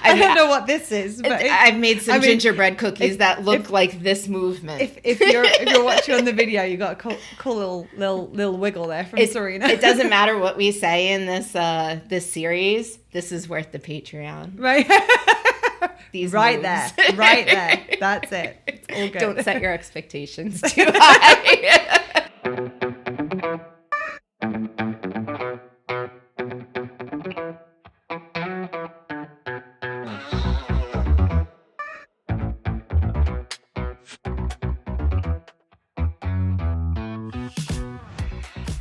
I don't know what this is, but I've made some gingerbread cookies that look like this movement. If you're watching on the video, you got a cool little wiggle there from Serena. It doesn't matter what we say in this series. This is worth the Patreon. Right. These right moves. Right there. That's it. It's all good. Don't set your expectations too high.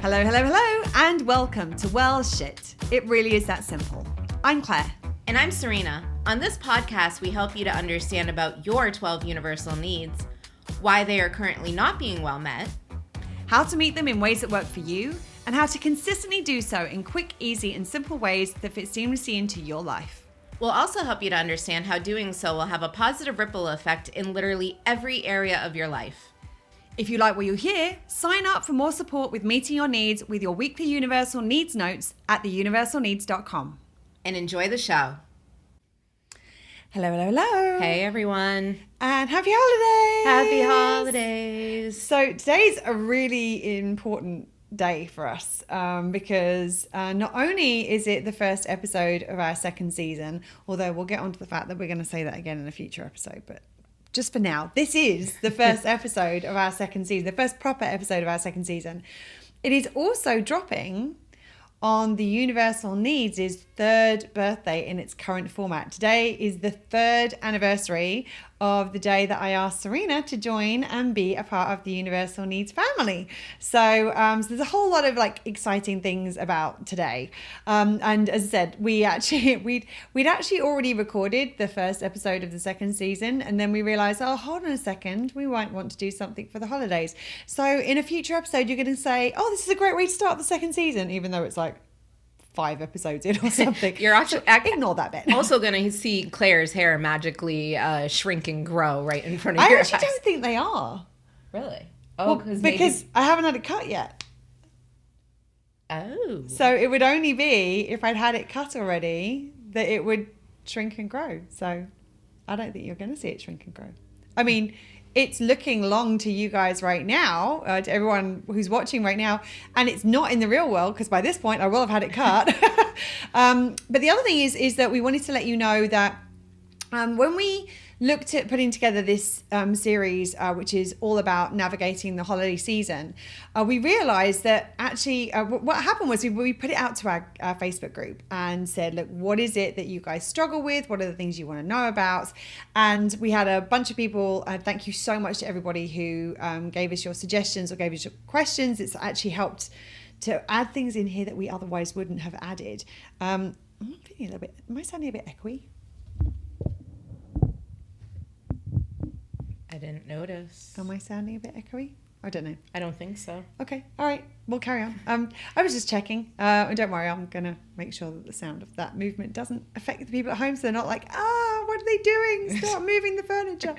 Hello, and welcome to Well Shit. It really is that simple. I'm Claire. And I'm Serena. On this podcast, we help you to understand about your 12 universal needs, why they are currently not being well met, how to meet them in ways that work for you, and how to consistently do so in quick, easy, and simple ways that fit seamlessly into your life. We'll also help you to understand how doing so will have a positive ripple effect in literally every area of your life. If you like what you hear, sign up for more support with meeting your needs with your weekly Universal Needs notes at theuniversalneeds.com. And enjoy the show. Hello. Hey, everyone. And happy holidays. Happy holidays. So today's a really important day for us because not only is it the first episode of our second season, although we'll get onto the fact that we're going to say that again in a future episode, but just for now, this is the first episode of our second season, the first proper episode of our second season. It is also dropping on the Universal Needs' third birthday in its current format. Today is the third anniversary of the day that I asked Serena to join and be a part of the Universal Needs family. So there's a whole lot of exciting things about today. And as I said, we'd actually already recorded the first episode of the second season, and then we realized, oh, hold on a second, we might want to do something for the holidays. So in a future episode, you're going to say, oh, this is a great way to start the second season, even though it's 5 episodes in or something. You're actually ignore that bit. Also going to see Claire's hair magically shrink and grow right in front of your eyes. I actually don't think they are. Really? Oh, because I haven't had it cut yet. Oh. So it would only be if I'd had it cut already that it would shrink and grow. So I don't think you're going to see it shrink and grow. I mean, it's looking long to you guys right now, to everyone who's watching right now, and it's not in the real world because by this point I will have had it cut. But the other thing is that we wanted to let you know that when we looked at putting together this series, which is all about navigating the holiday season, we realized that actually what happened was we put it out to our Facebook group and said, look, what is it that you guys struggle with? What are the things you want to know about? And we had a bunch of people, thank you so much to everybody who gave us your suggestions or gave us your questions. It's actually helped to add things in here that we otherwise wouldn't have added. I'm feeling a little bit, am I sounding a bit echoey? I didn't notice. Am I sounding a bit echoey? I don't know. I don't think so. Okay. All right. We'll carry on. I was just checking. And don't worry, I'm going to make sure that the sound of that movement doesn't affect the people at home. So they're not like, what are they doing? Stop moving the furniture.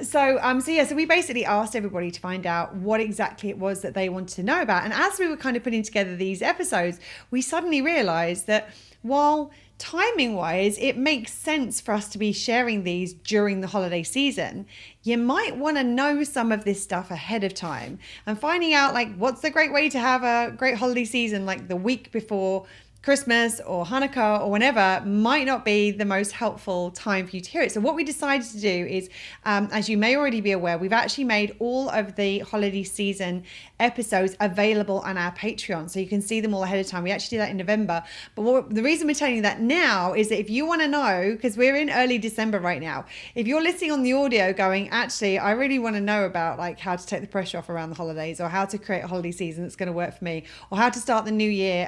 So we basically asked everybody to find out what exactly it was that they wanted to know about. And as we were kind of putting together these episodes, we suddenly realized that while timing wise, it makes sense for us to be sharing these during the holiday season, you might want to know some of this stuff ahead of time and finding out what's the great way to have a great holiday season, the week before Christmas or Hanukkah or whenever might not be the most helpful time for you to hear it. So what we decided to do is, as you may already be aware, we've actually made all of the holiday season episodes available on our Patreon. So you can see them all ahead of time. We actually did that in November. But the reason we're telling you that now is that if you want to know, because we're in early December right now, if you're listening on the audio going, actually, I really want to know about how to take the pressure off around the holidays, or how to create a holiday season that's going to work for me, or how to start the new year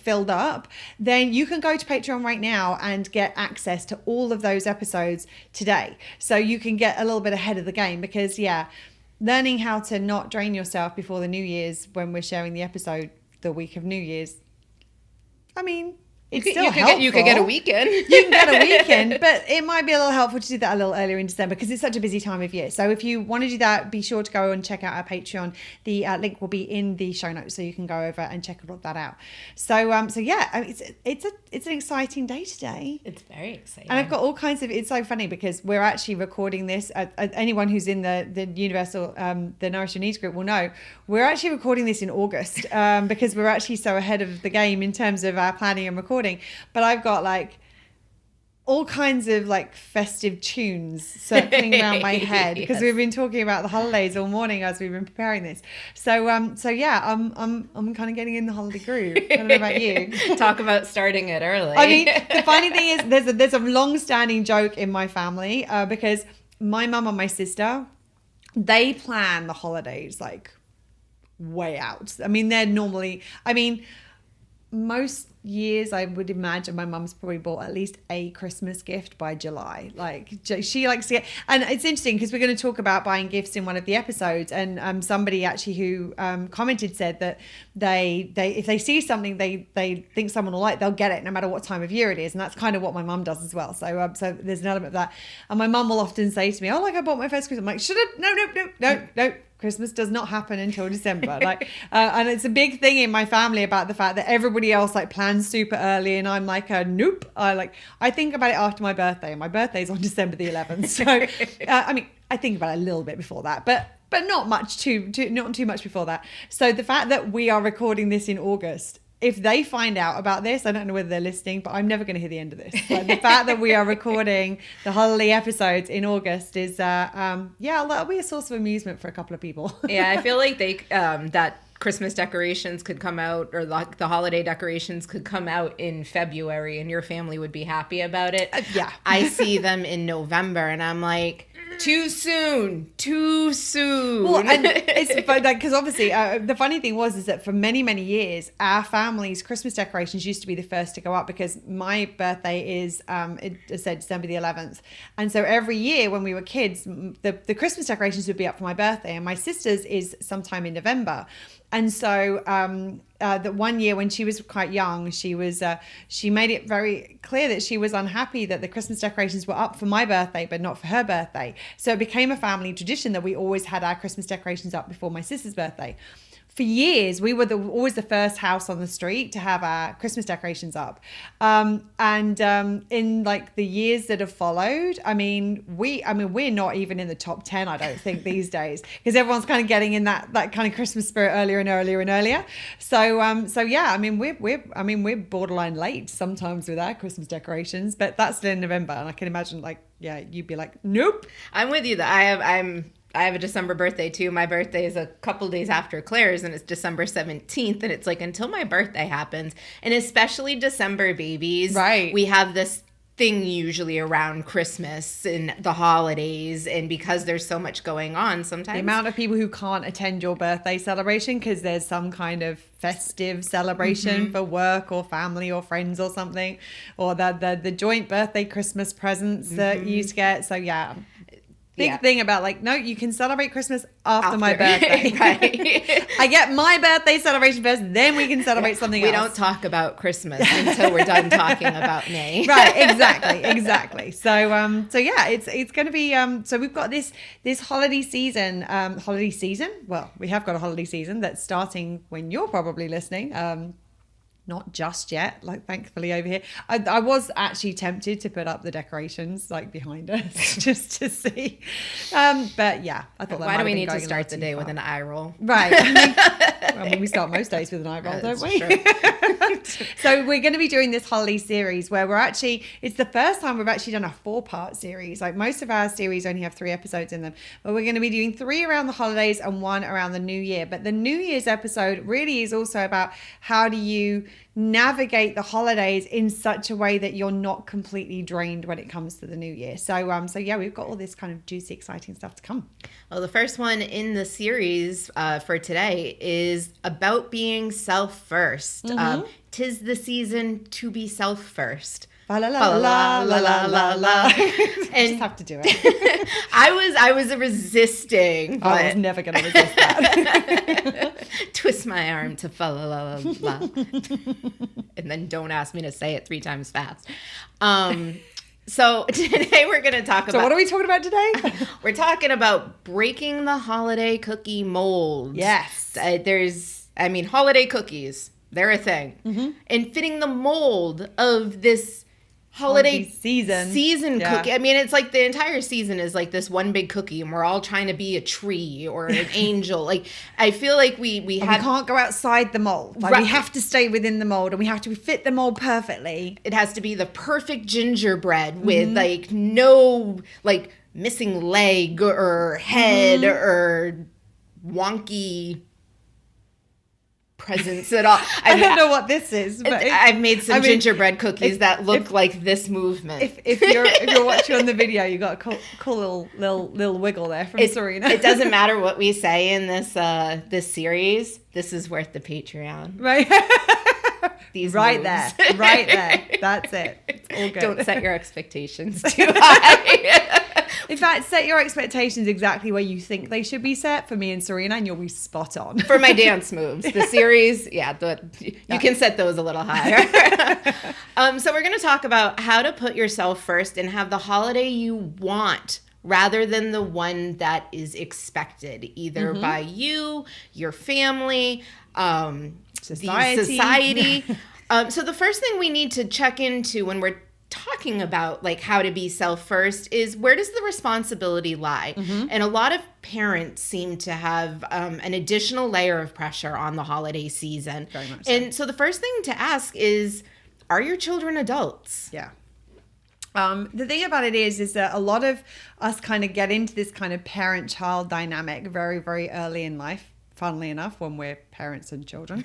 filled up, then you can go to Patreon right now and get access to all of those episodes today. So you can get a little bit ahead of the game because, learning how to not drain yourself before the New Year's when we're sharing the episode the week of New Year's. I mean, it's you still could helpful. you could get a weekend. You can get a weekend, but it might be a little helpful to do that a little earlier in December because it's such a busy time of year. So if you want to do that, be sure to go and check out our Patreon. The link will be in the show notes, so you can go over and check all of that out. So yeah, I mean, it's an exciting day today. It's very exciting. And I've got all kinds of. It's so funny because we're actually recording this. Anyone who's in the Universal the Nourish Your Needs group will know we're actually recording this in August because we're actually so ahead of the game in terms of our planning and recording. But I've got like all kinds of like festive tunes circling around my head because Yes. we've been talking about the holidays all morning as we've been preparing this. So yeah, I'm kind of getting in the holiday groove. I don't know about you. Talk about starting it early. I mean, the funny thing is there's a long-standing joke in my family because my mum and my sister, they plan the holidays like way out. I mean, most years I would imagine my mum's probably bought at least a Christmas gift by July. Like she likes to get, and it's interesting because we're going to talk about buying gifts in one of the episodes, and somebody actually who commented said that they if they see something they think someone will like, they'll get it no matter what time of year it is, and that's kind of what my mum does as well. So so there's an element of that, and my mum will often say to me, "Oh, like I bought my first Christmas." I'm like, "Should have no. Christmas does not happen until December." Like, and it's a big thing in my family about the fact that everybody else like plans super early, and I'm like, nope. I think about it after my birthday, and my birthday's on December the 11th. So, I mean, I think about it a little bit before that, but not much not too much before that. So the fact that we are recording this in August. If they find out about this, I don't know whether they're listening, but I'm never going to hear the end of this. Like, the fact that we are recording the holiday episodes in August is, that'll be a source of amusement for a couple of people. Yeah, I feel like they that Christmas decorations could come out, or the holiday decorations could come out in February, and your family would be happy about it. Yeah. I see them in November, and I'm like, too soon. Well, and it's but like because obviously the funny thing is that for many years our family's Christmas decorations used to be the first to go up because my birthday is it said December the 11th, and so every year when we were kids the Christmas decorations would be up for my birthday, and my sister's is sometime in November. And so that one year when she was quite young, she made it very clear that she was unhappy that the Christmas decorations were up for my birthday, but not for her birthday. So it became a family tradition that we always had our Christmas decorations up before my sister's birthday. For years, we were always the first house on the street to have our Christmas decorations up. In like the years that have followed, we're not even in the top 10, I don't think, these days, because everyone's kind of getting in that kind of Christmas spirit earlier and earlier. So yeah, we're borderline late sometimes with our Christmas decorations, but that's still in November, and I can imagine you'd be like, nope. I'm with you. I have a December birthday too. My birthday is a couple days after Claire's, and it's December 17th. And it's like, until my birthday happens, and especially December babies, right? We have this thing usually around Christmas and the holidays, and because there's so much going on, sometimes the amount of people who can't attend your birthday celebration because there's some kind of festive celebration for work or family or friends or something, or the joint birthday Christmas presents that you used to get. So yeah. Big thing about like, no, you can celebrate Christmas after my birthday. Right. I get my birthday celebration first, then we can celebrate something else. We don't talk about Christmas until we're done talking about May. Right, exactly. So yeah, it's going to be so we've got this holiday season. Well, we have got a holiday season that's starting when you're probably listening. Not just yet, like thankfully over here. I was actually tempted to put up the decorations like behind us just to see. But yeah, I thought that why do we need to going start the day with an eye roll? Right. We start most days with an eye roll, don't we? So we're going to be doing this holiday series where it's the first time we've actually done a 4-part series. Like most of our series only have 3 episodes in them, but we're going to be doing 3 around the holidays and 1 around the New Year. But the New Year's episode really is also about how do you navigate the holidays in such a way that you're not completely drained when it comes to the New Year. So yeah, we've got all this kind of juicy, exciting stuff to come. Well, the first one in the series for today is about being self-first. 'Tis the season to be self-first. La la la la la la la la. And just have to do it. I was resisting. I was never going to resist that. Twist my arm to fa la la la la. And then don't ask me to say it 3 times fast. So today we're going to talk about... So what are we talking about today? We're talking about breaking the holiday cookie mold. Yes. Holiday cookies, they're a thing. Mm-hmm. And fitting the mold of this holiday season cookie. I mean, it's like the entire season is like this one big cookie, and we're all trying to be a tree or an angel. Like, I feel like we can't go outside the mold. Like, right. We have to stay within the mold, and we have to fit the mold perfectly. It has to be the perfect gingerbread with like no like missing leg or head or wonky presents at all. I don't know what this is, but I've made some gingerbread cookies that look like this movement. If you're watching on the video, you got a cool little wiggle there from Serena. It doesn't matter what we say in this series. This is worth the Patreon, right? These right moves. right there. That's it. It's all good. Don't set your expectations too high. In fact, set your expectations exactly where you think they should be set for me and Serena, and you'll be spot on. For my dance moves. The series, you can set those a little higher. So we're going to talk about how to put yourself first and have the holiday you want rather than the one that is expected, either by you, your family, society. So the first thing we need to check into when we're talking about like how to be self first is, where does the responsibility lie? And a lot of parents seem to have an additional layer of pressure on the holiday season. Very much so. And so the first thing to ask is, are your children adults? Yeah. The thing about it is that a lot of us kind of get into this kind of parent-child dynamic very, very early in life, funnily enough, when we're parents and children.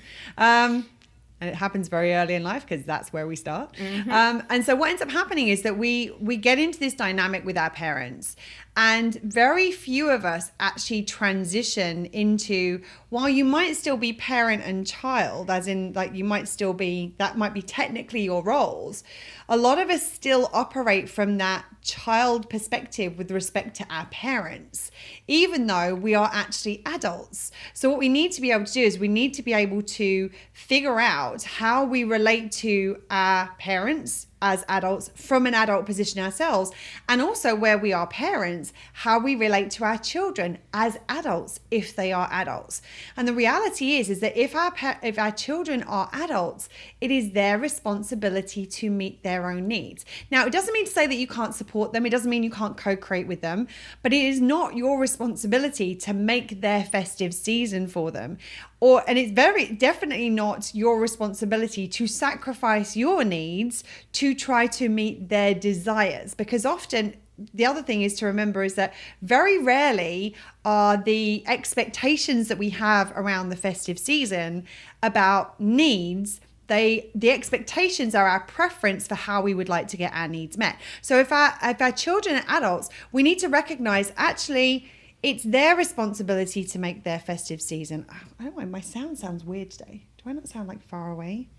And it happens very early in life because that's where we start. And so what ends up happening is that we get into this dynamic with our parents, and very few of us actually transition into, while you might still be parent and child, as in like you might still be, that might be technically your roles. A lot of us still operate from that child perspective with respect to our parents, even though we are actually adults. So what we need to be able to do is we need to be able to figure out how we relate to our parents as adults from an adult position ourselves, and also where we are parents, how we relate to our children as adults if they are adults. And the reality is that if our children are adults, it is their responsibility to meet their own needs. Now, it doesn't mean to say that you can't support them. It doesn't mean you can't co-create with them, but it is not your responsibility to make their festive season for them. And it's very definitely not your responsibility to sacrifice your needs to try to meet their desires. Because often the other thing is to remember is that very rarely are the expectations that we have around the festive season about needs. The expectations are our preference for how we would like to get our needs met. So if our children are adults, we need to recognize actually it's their responsibility to make their festive season. I don't know, my sound sounds weird today. Do I not sound like far away?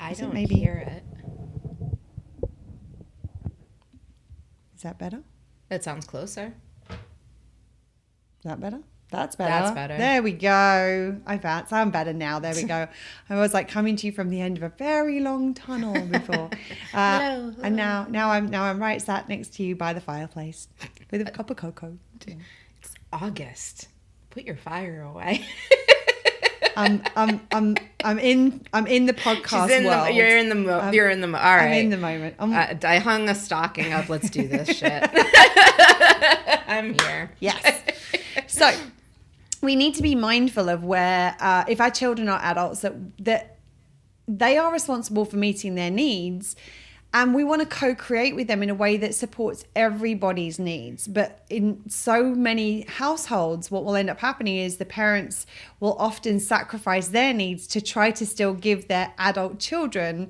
I don't hear it. Is that better? That sounds closer. Is that better? That's better. That's better. There we go. I sound better now. There we go. I was like coming to you from the end of a very long tunnel before. Hello. And now I'm right sat next to you by the fireplace with a cup of cocoa. It's August. Put your fire away. I'm in the podcast world. You're in the moment. All right. I'm in the moment. I hung a stocking up. Let's do this shit. I'm here. Yes. So we need to be mindful of where, if our children are adults, that they are responsible for meeting their needs. And we want to co-create with them in a way that supports everybody's needs. But in so many households, what will end up happening is the parents will often sacrifice their needs to try to still give their adult children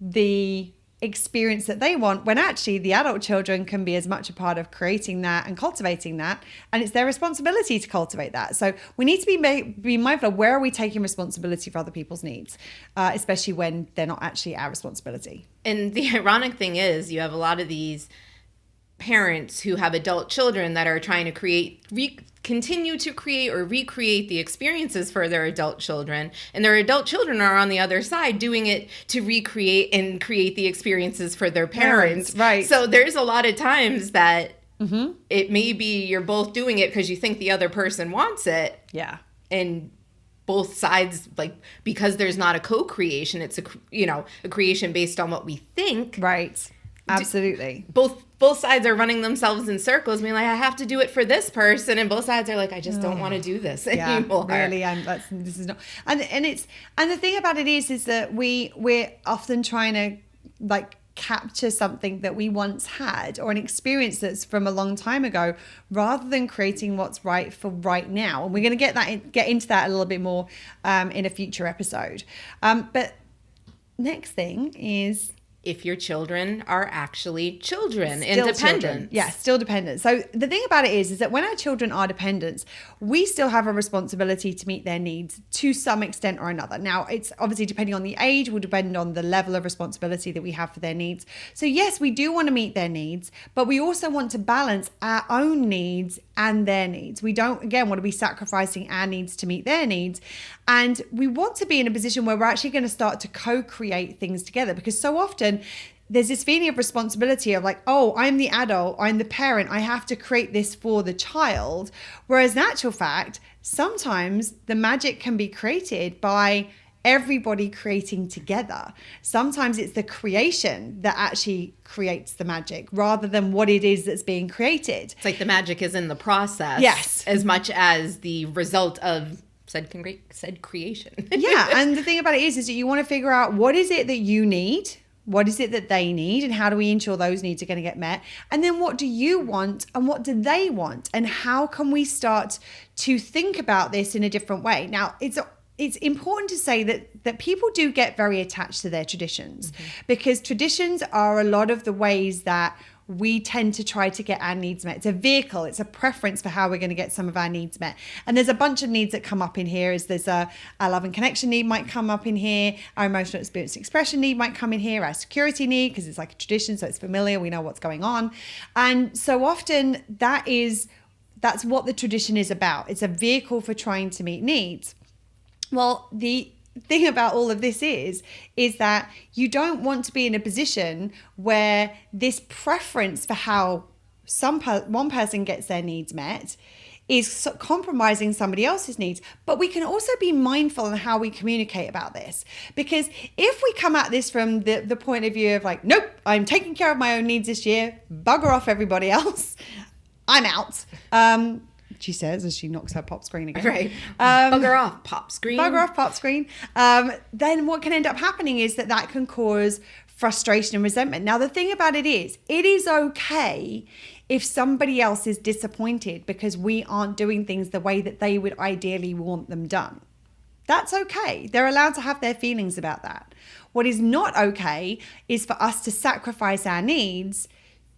the experience that they want, when actually the adult children can be as much a part of creating that and cultivating that, and it's their responsibility to cultivate that. So we need to be mindful of where are we taking responsibility for other people's needs, especially when they're not actually our responsibility. And the ironic thing is, you have a lot of these parents who have adult children that are trying to continue to create or recreate the experiences for their adult children, and their adult children are on the other side doing it to recreate and create the experiences for their parents. Right. So there's a lot of times that it may be you're both doing it because you think the other person wants it. Yeah. And both sides, like, because there's not a co-creation, it's a creation based on what we think. Right. Absolutely. Both sides are running themselves in circles, being like, I have to do it for this person, and both sides are like, I just don't want to do this anymore. Really, this is not. And the thing about it is that we're often trying to like capture something that we once had or an experience that's from a long time ago, rather than creating what's right for right now. And we're going to get into that a little bit more in a future episode. But next thing is, if your children are actually children, still independent. Children. Yeah, still dependent. So the thing about it is that when our children are dependents, we still have a responsibility to meet their needs to some extent or another. Now, it's obviously depending on the age, will depend on the level of responsibility that we have for their needs. So yes, we do want to meet their needs, but we also want to balance our own needs and their needs. We don't, again, want to be sacrificing our needs to meet their needs. And we want to be in a position where we're actually going to start to co-create things together, because so often there's this feeling of responsibility of like, oh, I'm the adult, I'm the parent, I have to create this for the child. Whereas in actual fact, sometimes the magic can be created by everybody creating together. Sometimes it's the creation that actually creates the magic rather than what it is that's being created. It's like the magic is in the process. Yes. As much as the result of said creation. Yeah. And the thing about it is that you want to figure out what is it that you need? What is it that they need, and how do we ensure those needs are going to get met? And then what do you want and what do they want? And how can we start to think about this in a different way? Now, it's important to say that people do get very attached to their traditions, because traditions are a lot of the ways that we tend to try to get our needs met. It's a vehicle, it's a preference for how we're going to get some of our needs met. And there's a bunch of needs that come up in here. There's our love and connection need might come up in here. Our emotional experience expression need might come in here. Our security need, because it's like a tradition, so it's familiar, we know what's going on. And so often that's what the tradition is about. It's a vehicle for trying to meet needs. Well, the thing about all of this is that you don't want to be in a position where this preference for how one person gets their needs met is compromising somebody else's needs. But we can also be mindful in how we communicate about this, because if we come at this from the point of view of like, nope, I'm taking care of my own needs this year, bugger off everybody else, I'm out. She says as she knocks her pop screen again. Right. Bugger off, pop screen. Bugger off, pop screen. Then what can end up happening is that can cause frustration and resentment. Now, the thing about it is okay if somebody else is disappointed because we aren't doing things the way that they would ideally want them done. That's okay. They're allowed to have their feelings about that. What is not okay is for us to sacrifice our needs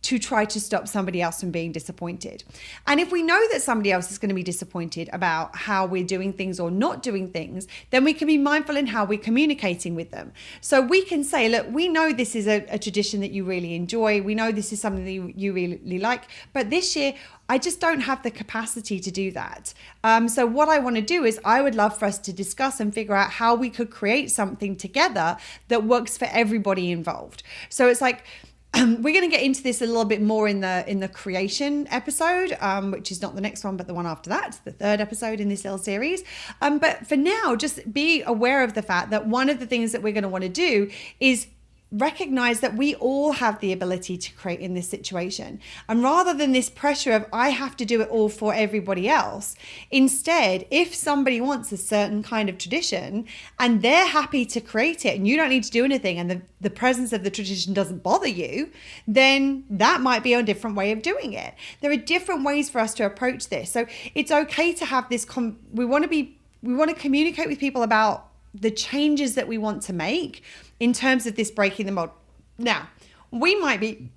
to try to stop somebody else from being disappointed. And if we know that somebody else is going to be disappointed about how we're doing things or not doing things, then we can be mindful in how we're communicating with them. So we can say, look, we know this is a tradition that you really enjoy. We know this is something that you really like, but this year, I just don't have the capacity to do that. So what I want to do is I would love for us to discuss and figure out how we could create something together that works for everybody involved. So it's like, we're going to get into this a little bit more in the creation episode, which is not the next one, but the one after that, the third episode in this little series. But for now, just be aware of the fact that one of the things that we're going to want to do is recognize that we all have the ability to create in this situation. And rather than this pressure of I have to do it all for everybody else, instead, if somebody wants a certain kind of tradition and they're happy to create it and you don't need to do anything and the presence of the tradition doesn't bother you, then that might be a different way of doing it. There are different ways for us to approach this. So it's okay to have this, we want to communicate with people about the changes that we want to make in terms of this breaking the mold. Now, we might be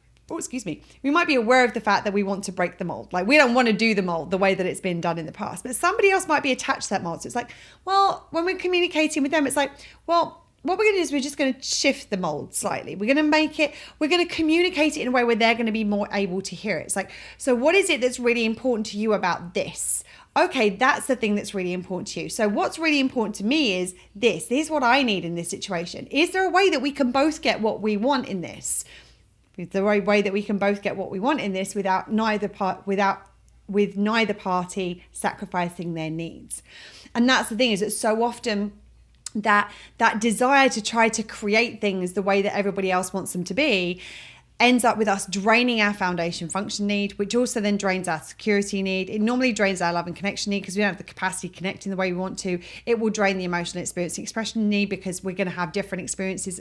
we might be aware of the fact that we want to break the mold. Like, we don't want to do the mold the way that it's been done in the past, but somebody else might be attached to that mold. So it's like, well, when we're communicating with them, it's like, well, what we're going to do is we're just going to shift the mold slightly. We're going to communicate it in a way where they're going to be more able to hear it. It's like, so what is it that's really important to you about this? Okay, that's the thing that's really important to you. So what's really important to me is this. This is what I need in this situation. Is there a way that we can both get what we want in this? Is there a way that we can both get what we want in this with neither party sacrificing their needs? And that's the thing, is that so often that desire to try to create things the way that everybody else wants them to be ends up with us draining our foundation function need, which also then drains our security need. It normally drains our love and connection need because we don't have the capacity to connect in the way we want to. It will drain the emotional experience expression need because we're going to have different experiences,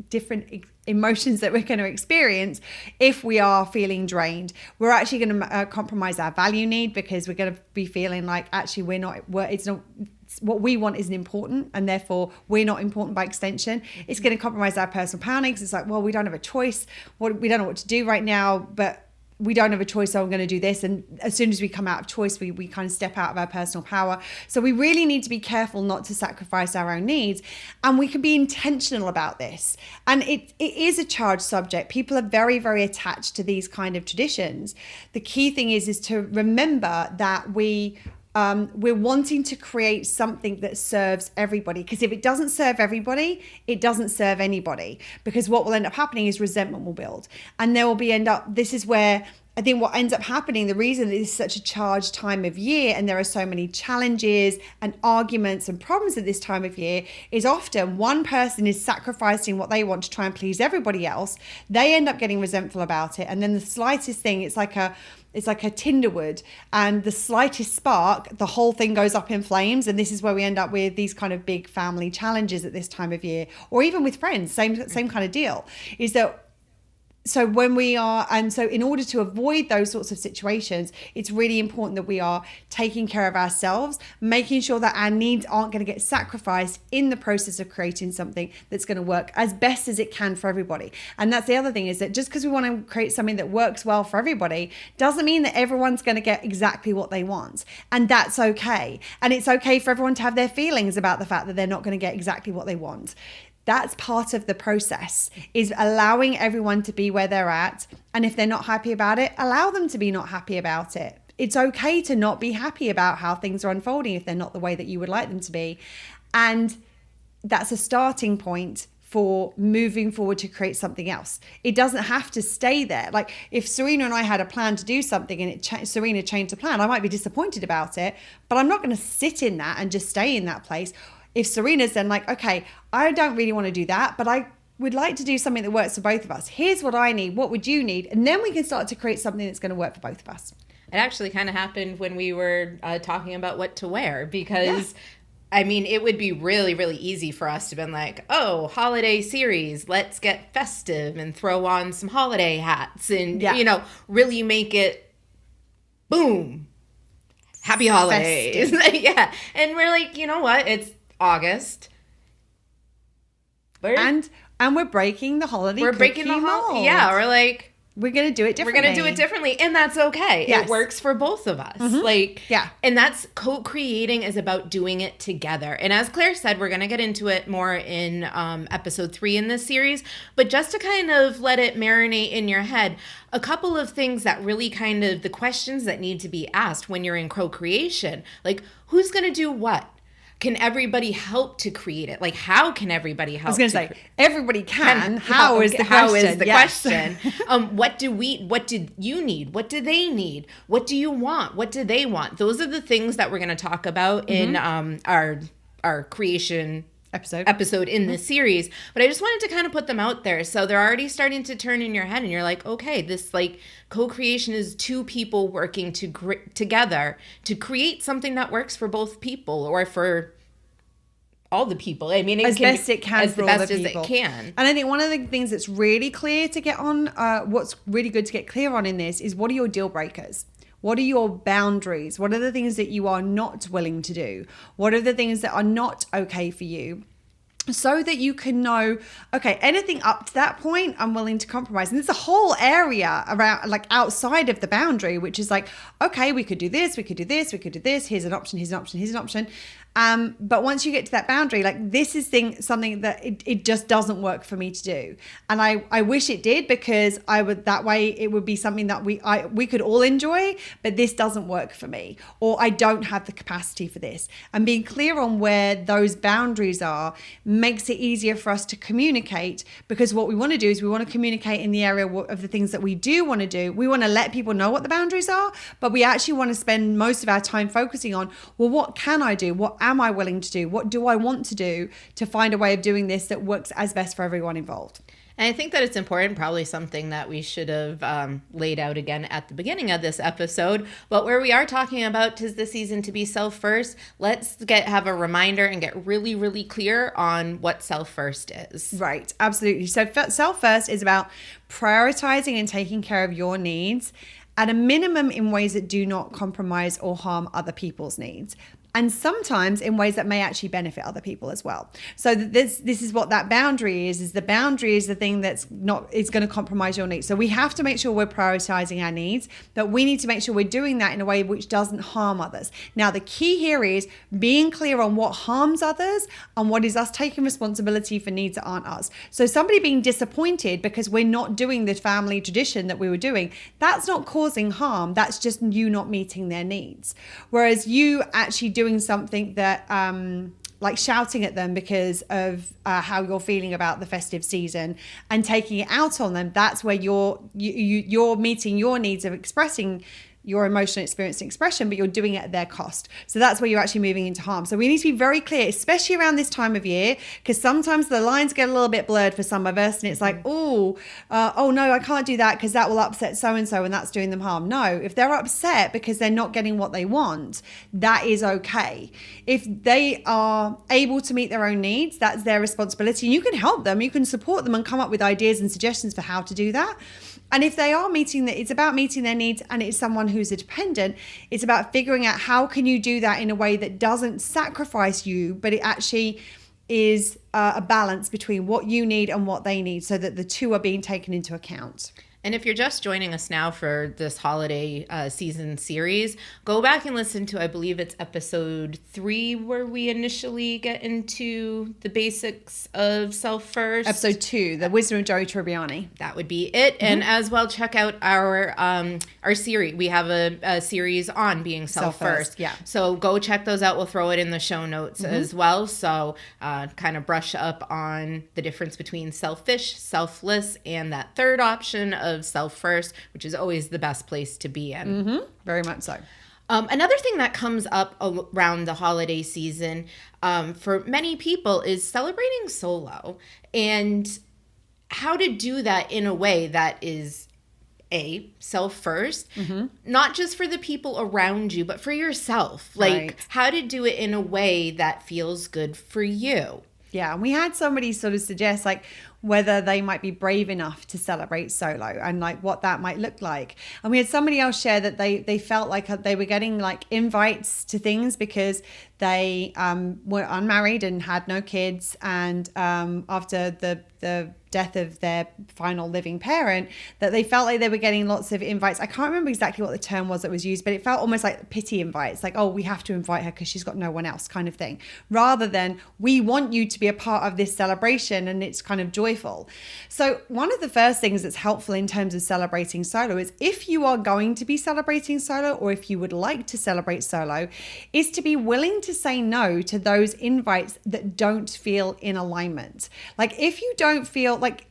different emotions that we're going to experience if we are feeling drained. We're actually going to compromise our value need because we're going to be feeling like actually what we want isn't important, and therefore we're not important by extension. It's going to compromise our personal power needs. It's like, well, we don't have a choice. We don't know what to do right now, but we don't have a choice, so I'm going to do this. And as soon as we come out of choice, we kind of step out of our personal power. So we really need to be careful not to sacrifice our own needs. And we can be intentional about this. And it is a charged subject. People are very, very attached to these kind of traditions. The key thing is to remember that we're wanting to create something that serves everybody, because if it doesn't serve everybody, it doesn't serve anybody, because what will end up happening is resentment will build, and there will be this is where I think what ends up happening, the reason this is such a charged time of year and there are so many challenges and arguments and problems at this time of year, is often one person is sacrificing what they want to try and please everybody else. They end up getting resentful about it, and then the slightest thing, it's like a tinder wood, and the slightest spark, the whole thing goes up in flames. And this is where we end up with these kind of big family challenges at this time of year, or even with friends, same kind of deal. Is that so in order to avoid those sorts of situations, it's really important that we are taking care of ourselves, making sure that our needs aren't going to get sacrificed in the process of creating something that's going to work as best as it can for everybody. And that's the other thing, is that just because we want to create something that works well for everybody doesn't mean that everyone's going to get exactly what they want. And that's okay. And it's okay for everyone to have their feelings about the fact that they're not going to get exactly what they want. That's part of the process, is allowing everyone to be where they're at. And if they're not happy about it, allow them to be not happy about it. It's okay to not be happy about how things are unfolding if they're not the way that you would like them to be. And that's a starting point for moving forward to create something else. It doesn't have to stay there. Like, if Serena and I had a plan to do something and Serena changed the plan, I might be disappointed about it, but I'm not going to sit in that and just stay in that place. If Serena's then like, okay, I don't really want to do that, but I would like to do something that works for both of us. Here's what I need. What would you need? And then we can start to create something that's going to work for both of us. It actually kind of happened when we were talking about what to wear, because I mean, it would be really, really easy for us to be like, oh, holiday series, let's get festive and throw on some holiday hats and, really make it boom. Happy holidays. Yeah. And we're like, you know what? It's August. And we're breaking the holiday mold. Yeah, we're like, we're going to do it differently. And that's okay. Yes. It works for both of us. Mm-hmm. And that's co-creating is about doing it together. And as Claire said, we're going to get into it more in episode 3 in this series. But just to kind of let it marinate in your head, a couple of things that really kind of the questions that need to be asked when you're in co-creation, like, who's going to do what? Can everybody help to create it? Like, how can everybody help? I was going to say, everybody can. How is the question? What do you need? What do they need? What do you want? What do they want? Those are the things that we're going to talk about in our creation episode in this series. But I just wanted to kind of put them out there. So they're already starting to turn in your head, and you're like, okay, this like co-creation is two people working together to create something that works for both people, or for all the people. I mean, as best it can for all the people. As it can. And I think one of the things that's really clear to get on, what's really good to get clear on in this is, what are your deal breakers? What are your boundaries? What are the things that you are not willing to do? What are the things that are not okay for you? so that you can know, okay, anything up to that point, I'm willing to compromise. And there's a whole area around, like outside of the boundary, which is like, okay, we could do this, we could do this, we could do this. Here's an option, here's an option, here's an option. But once you get to that boundary, like this is something that it just doesn't work for me to do. And I wish it did, because that way it would be something that we could all enjoy, but this doesn't work for me, or I don't have the capacity for this. And being clear on where those boundaries are makes it easier for us to communicate, because what we want to do is we want to communicate in the area of the things that we do want to do. We want to let people know what the boundaries are, but we actually want to spend most of our time focusing on, well, what can I do? What am I willing to do? What do I want to do to find a way of doing this that works as best for everyone involved? And I think that it's important, probably something that we should have laid out again at the beginning of this episode. But where we are talking about 'tis the season to be self first, let's have a reminder and get really, really clear on what self first is. Right, absolutely. So self first is about prioritizing and taking care of your needs at a minimum in ways that do not compromise or harm other people's needs. And sometimes in ways that may actually benefit other people as well. So this is what that boundary is the boundary is the thing that's it's going to compromise your needs. So we have to make sure we're prioritizing our needs, but we need to make sure we're doing that in a way which doesn't harm others. Now, the key here is being clear on what harms others and what is us taking responsibility for needs that aren't us. So somebody being disappointed because we're not doing the family tradition that we were doing, that's not causing harm. That's just you not meeting their needs. Whereas you actually doing something that like shouting at them because of how you're feeling about the festive season and taking it out on them, that's where you're meeting your needs of expressing your emotional experience and expression, but you're doing it at their cost. So that's where you're actually moving into harm. So we need to be very clear, especially around this time of year, because sometimes the lines get a little bit blurred for some of us, and it's like, oh no, I can't do that because that will upset so-and-so and that's doing them harm. No, if they're upset because they're not getting what they want, that is okay. If they are able to meet their own needs, that's their responsibility. And you can help them, you can support them and come up with ideas and suggestions for how to do that. And if they are it's about meeting their needs, and it's someone who's a dependent, it's about figuring out how can you do that in a way that doesn't sacrifice you, but it actually is a balance between what you need and what they need, so that the two are being taken into account. And if you're just joining us now for this holiday season series, go back and listen to, I believe it's episode 3, where we initially get into the basics of self first. Episode 2, the wisdom of Joey Tribbiani. That would be it. Mm-hmm. And as well, check out our series. We have a series on being self first. Yeah. So go check those out. We'll throw it in the show notes as well. So kind of brush up on the difference between selfish, selfless, and that third option of self first, which is always the best place to be in. Mm-hmm. Very much so. Another thing that comes up around the holiday season for many people is celebrating solo, and how to do that in a way that is self first, not just for the people around you, but for yourself. Like how to do it in a way that feels good for you. Yeah, and we had somebody sort of suggest like whether they might be brave enough to celebrate solo and like what that might look like. And we had somebody else share that they felt like they were getting like invites to things because they were unmarried and had no kids, and after the death of their final living parent, that they felt like they were getting lots of invites. I can't remember exactly what the term was that was used, but it felt almost like pity invites, like, oh, we have to invite her because she's got no one else kind of thing, rather than we want you to be a part of this celebration and it's kind of joyful. So one of the first things that's helpful in terms of celebrating solo is, if you are going to be celebrating solo, or if you would like to celebrate solo, is to be willing to say no to those invites that don't feel in alignment. Like if you don't feel like,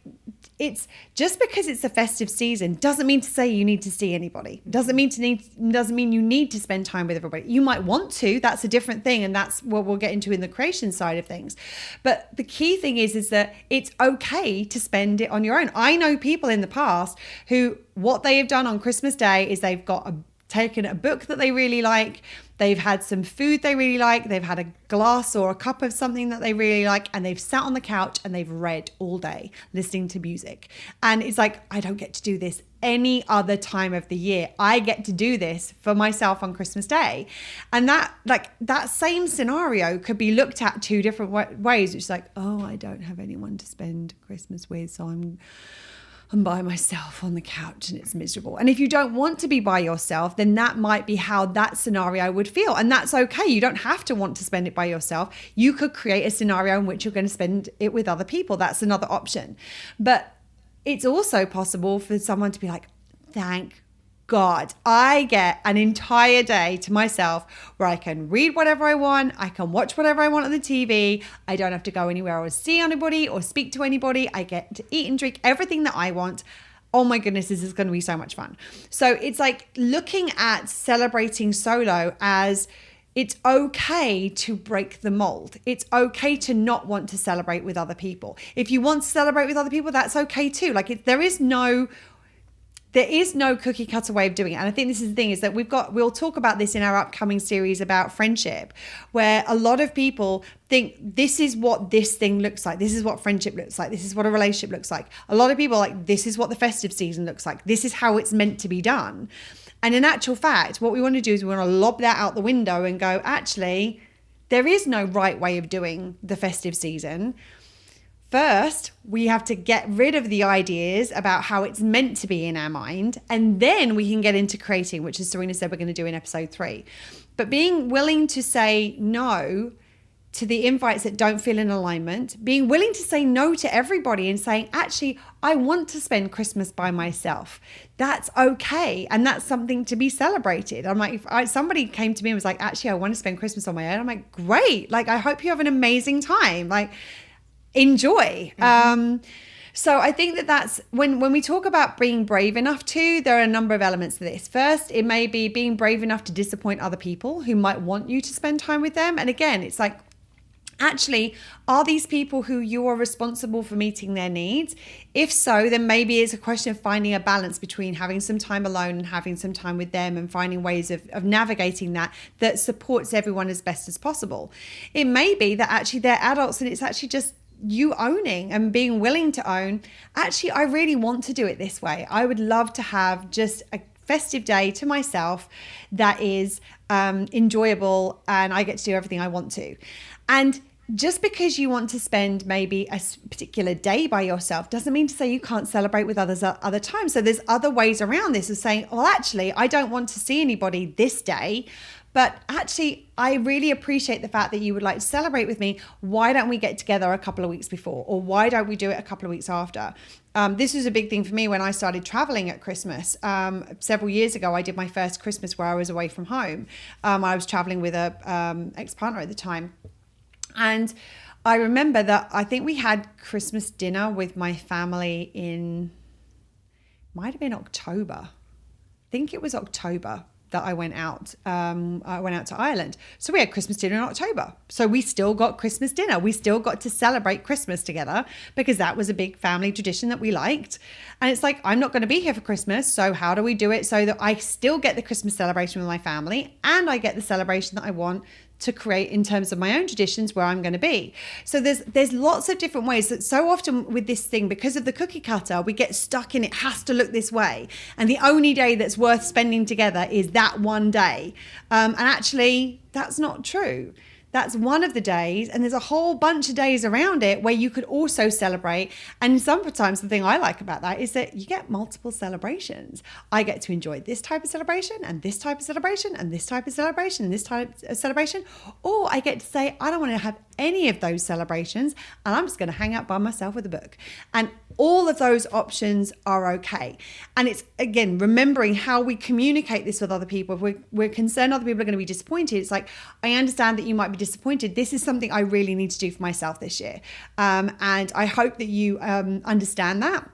it's just because it's a festive season doesn't mean to say you need to see anybody. Doesn't mean you need to spend time with everybody. You might want to, that's a different thing, and that's what we'll get into in the creation side of things. But the key thing is that it's okay to spend it on your own. I know people in the past who, what they have done on Christmas Day is they've got taken a book that they really like, they've had some food they really like, they've had a glass or a cup of something that they really like, and they've sat on the couch and they've read all day listening to music. And it's like, I don't get to do this any other time of the year. I get to do this for myself on Christmas Day. And that same scenario could be looked at two different ways. It's like, oh, I don't have anyone to spend Christmas with, so I'm by myself on the couch and it's miserable. And if you don't want to be by yourself, then that might be how that scenario would feel. And that's okay. You don't have to want to spend it by yourself. You could create a scenario in which you're going to spend it with other people. That's another option. But it's also possible for someone to be like, thank God, I get an entire day to myself where I can read whatever I want, I can watch whatever I want on the TV, I don't have to go anywhere or see anybody or speak to anybody, I get to eat and drink everything that I want. Oh my goodness, this is going to be so much fun. So it's like looking at celebrating solo as it's okay to break the mold. It's okay to not want to celebrate with other people. If you want to celebrate with other people, that's okay too. Like there is no cookie cutter way of doing it. And I think this is the thing, is that we'll talk about this in our upcoming series about friendship, where a lot of people think this is what this thing looks like. This is what friendship looks like. This is what a relationship looks like. A lot of people are like, this is what the festive season looks like. This is how it's meant to be done. And in actual fact, what we want to do is we want to lob that out the window and go, actually, there is no right way of doing the festive season. First, we have to get rid of the ideas about how it's meant to be in our mind, and then we can get into creating, which, as Serena said, we're going to do in episode 3. But being willing to say no to the invites that don't feel in alignment, being willing to say no to everybody and saying, actually, I want to spend Christmas by myself. That's okay. And that's something to be celebrated. I'm like, if somebody came to me and was like, actually, I want to spend Christmas on my own. I'm like, great. Like, I hope you have an amazing time. Like, enjoy. Mm-hmm. So I think that's when we talk about being brave enough to, there are a number of elements to this. First, it may be being brave enough to disappoint other people who might want you to spend time with them. And again, it's like, actually, are these people who you are responsible for meeting their needs? If so, then maybe it's a question of finding a balance between having some time alone and having some time with them, and finding ways of navigating that supports everyone as best as possible. It may be that actually they're adults and it's actually just you owning and being willing to own, actually, I really want to do it this way. I would love to have just a festive day to myself that is enjoyable, and I get to do everything I want to. And just because you want to spend maybe a particular day by yourself doesn't mean to say you can't celebrate with others at other times. So there's other ways around this of saying, well, actually, I don't want to see anybody this day, but actually, I really appreciate the fact that you would like to celebrate with me. Why don't we get together a couple of weeks before? Or why don't we do it a couple of weeks after? This was a big thing for me when I started traveling at Christmas. Several years ago, I did my first Christmas where I was away from home. I was traveling with a ex-partner at the time. And I remember that I think we had Christmas dinner with my family might have been October. I think it was October that I went out. I went out to Ireland. So we had Christmas dinner in October. So we still got Christmas dinner. We still got to celebrate Christmas together because that was a big family tradition that we liked. And it's like, I'm not going to be here for Christmas. So how do we do it so that I still get the Christmas celebration with my family and I get the celebration that I want to create in terms of my own traditions where I'm going to be. So there's lots of different ways that so often with this thing, because of the cookie cutter, we get stuck in it has to look this way. And the only day that's worth spending together is that one day. And actually, that's not true. That's one of the days, and there's a whole bunch of days around it where you could also celebrate. And sometimes the thing I like about that is that you get multiple celebrations. I get to enjoy this type of celebration and this type of celebration and this type of celebration and this type of celebration. Or I get to say, I don't want to have any of those celebrations and I'm just going to hang out by myself with a book. And all of those options are okay. And it's, again, remembering how we communicate this with other people. If we're concerned other people are going to be disappointed, it's like, I understand that you might be disappointed. This is something I really need to do for myself this year. And I hope that you understand that.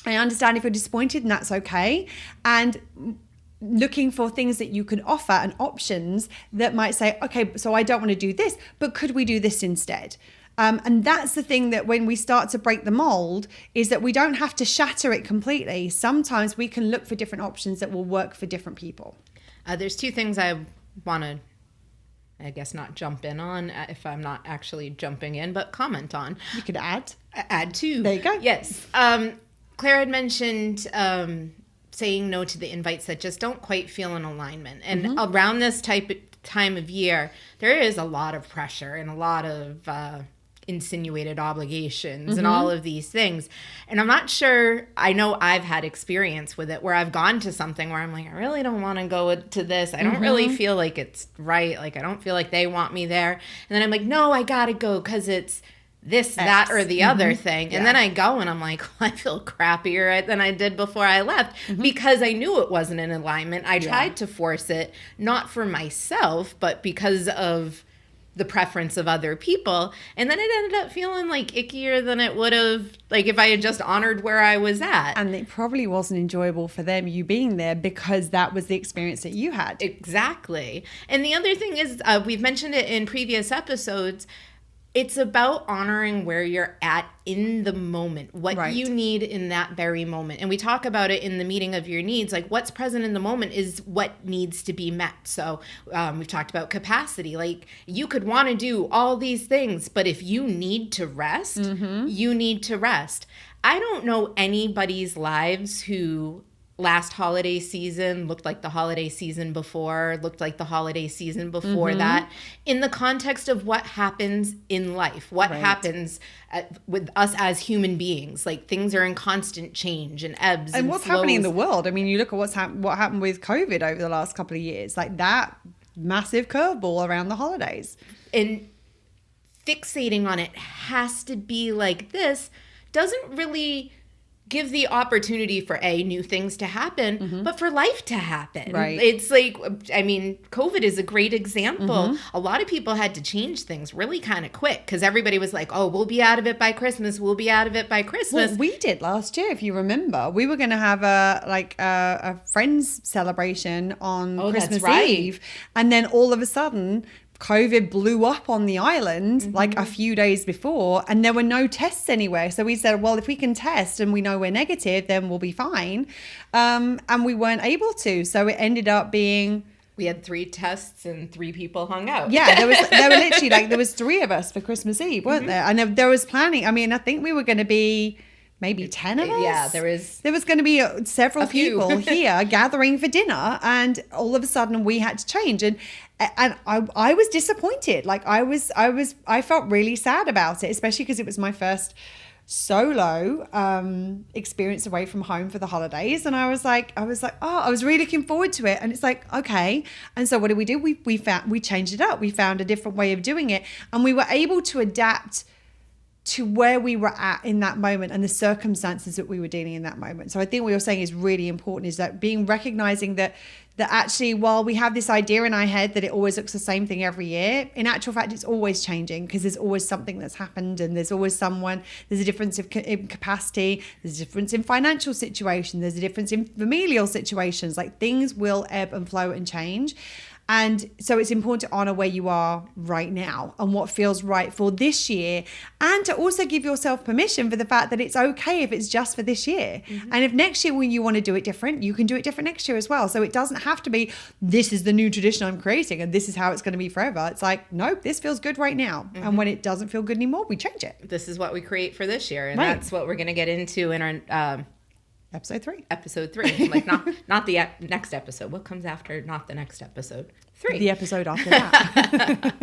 I understand if you're disappointed, and that's okay. And looking for things that you can offer and options that might say, okay, so I don't want to do this, but could we do this instead? And that's the thing, that when we start to break the mold, is that we don't have to shatter it completely. Sometimes we can look for different options that will work for different people. There's two things I want to, I guess, not jump in on if I'm not actually jumping in, but comment on. You could add. Add to. There you go. Yes. Claire had mentioned saying no to the invites that just don't quite feel in alignment. And around this time of year, there is a lot of pressure and a lot of insinuated obligations and all of these things. And I'm not sure, I know I've had experience with it where I've gone to something where I'm like, I really don't want to go to this. I don't really feel like it's right. Like, I don't feel like they want me there. And then I'm like, no, I got to go because it's this, that, or the other thing. And then I go and I'm like, I feel crappier than I did before I left because I knew it wasn't in alignment. I tried to force it, not for myself, but because of the preference of other people. And then it ended up feeling like ickier than it would have, like if I had just honored where I was at. And it probably wasn't enjoyable for them, you being there, because that was the experience that you had. Exactly. And the other thing is, we've mentioned it in previous episodes, it's about honoring where you're at in the moment, what you need in that very moment. And we talk about it in the meeting of your needs, like what's present in the moment is what needs to be met. So we've talked about capacity, like you could want to do all these things, but if you need to rest, you need to rest. I don't know anybody's lives who last holiday season looked like the holiday season before, looked like the holiday season before that, in the context of what happens in life, what happens with us as human beings. Like things are in constant change and ebbs and what's flows. happening in the world. I mean, you look at what happened with COVID over the last couple of years, like that massive curveball around the holidays. And fixating on it has to be like this doesn't really give the opportunity for new things to happen, but for life to happen. Right. It's like, I mean, COVID is a great example. A lot of people had to change things really kind of quick because everybody was like, oh, we'll be out of it by Christmas. We'll be out of it by Christmas. Well, we did last year, if you remember. We were going to have a friends celebration on Christmas Eve. And then all of a sudden, COVID blew up on the island like a few days before, and there were no tests anywhere. So we said, well, if we can test and we know we're negative, then we'll be fine. And we weren't able to. So it ended up being... We had 3 tests and 3 people hung out. Yeah, there were literally there was 3 of us for Christmas Eve, weren't there? And there was planning. I mean, I think we were going to be... maybe 10 of us. Yeah, there was going to be several people here gathering for dinner, and all of a sudden we had to change. And I was disappointed. Like I felt really sad about it, especially because it was my first solo experience away from home for the holidays. And I was like, oh, I was really looking forward to it. And it's like, okay. And so what did we do? We changed it up. We found a different way of doing it, and we were able to adapt to where we were at in that moment and the circumstances that we were dealing in that moment. So I think what you're saying is really important, is that recognizing that actually, while we have this idea in our head that it always looks the same thing every year, in actual fact, it's always changing because there's always something that's happened, and there's always there's a difference in capacity, there's a difference in financial situation, there's a difference in familial situations. Like things will ebb and flow and change. And so it's important to honor where you are right now and what feels right for this year, and to also give yourself permission for the fact that it's okay if it's just for this year. And if next year when you want to do it different, you can do it different next year as well. So it doesn't have to be, this is the new tradition I'm creating and this is how it's going to be forever. It's like, nope, this feels good right now. And when it doesn't feel good anymore, we change it. This is what we create for this year. And that's what we're going to get into in our... Episode 3. Like not the next episode. What comes after not the next episode? 3. The episode after that.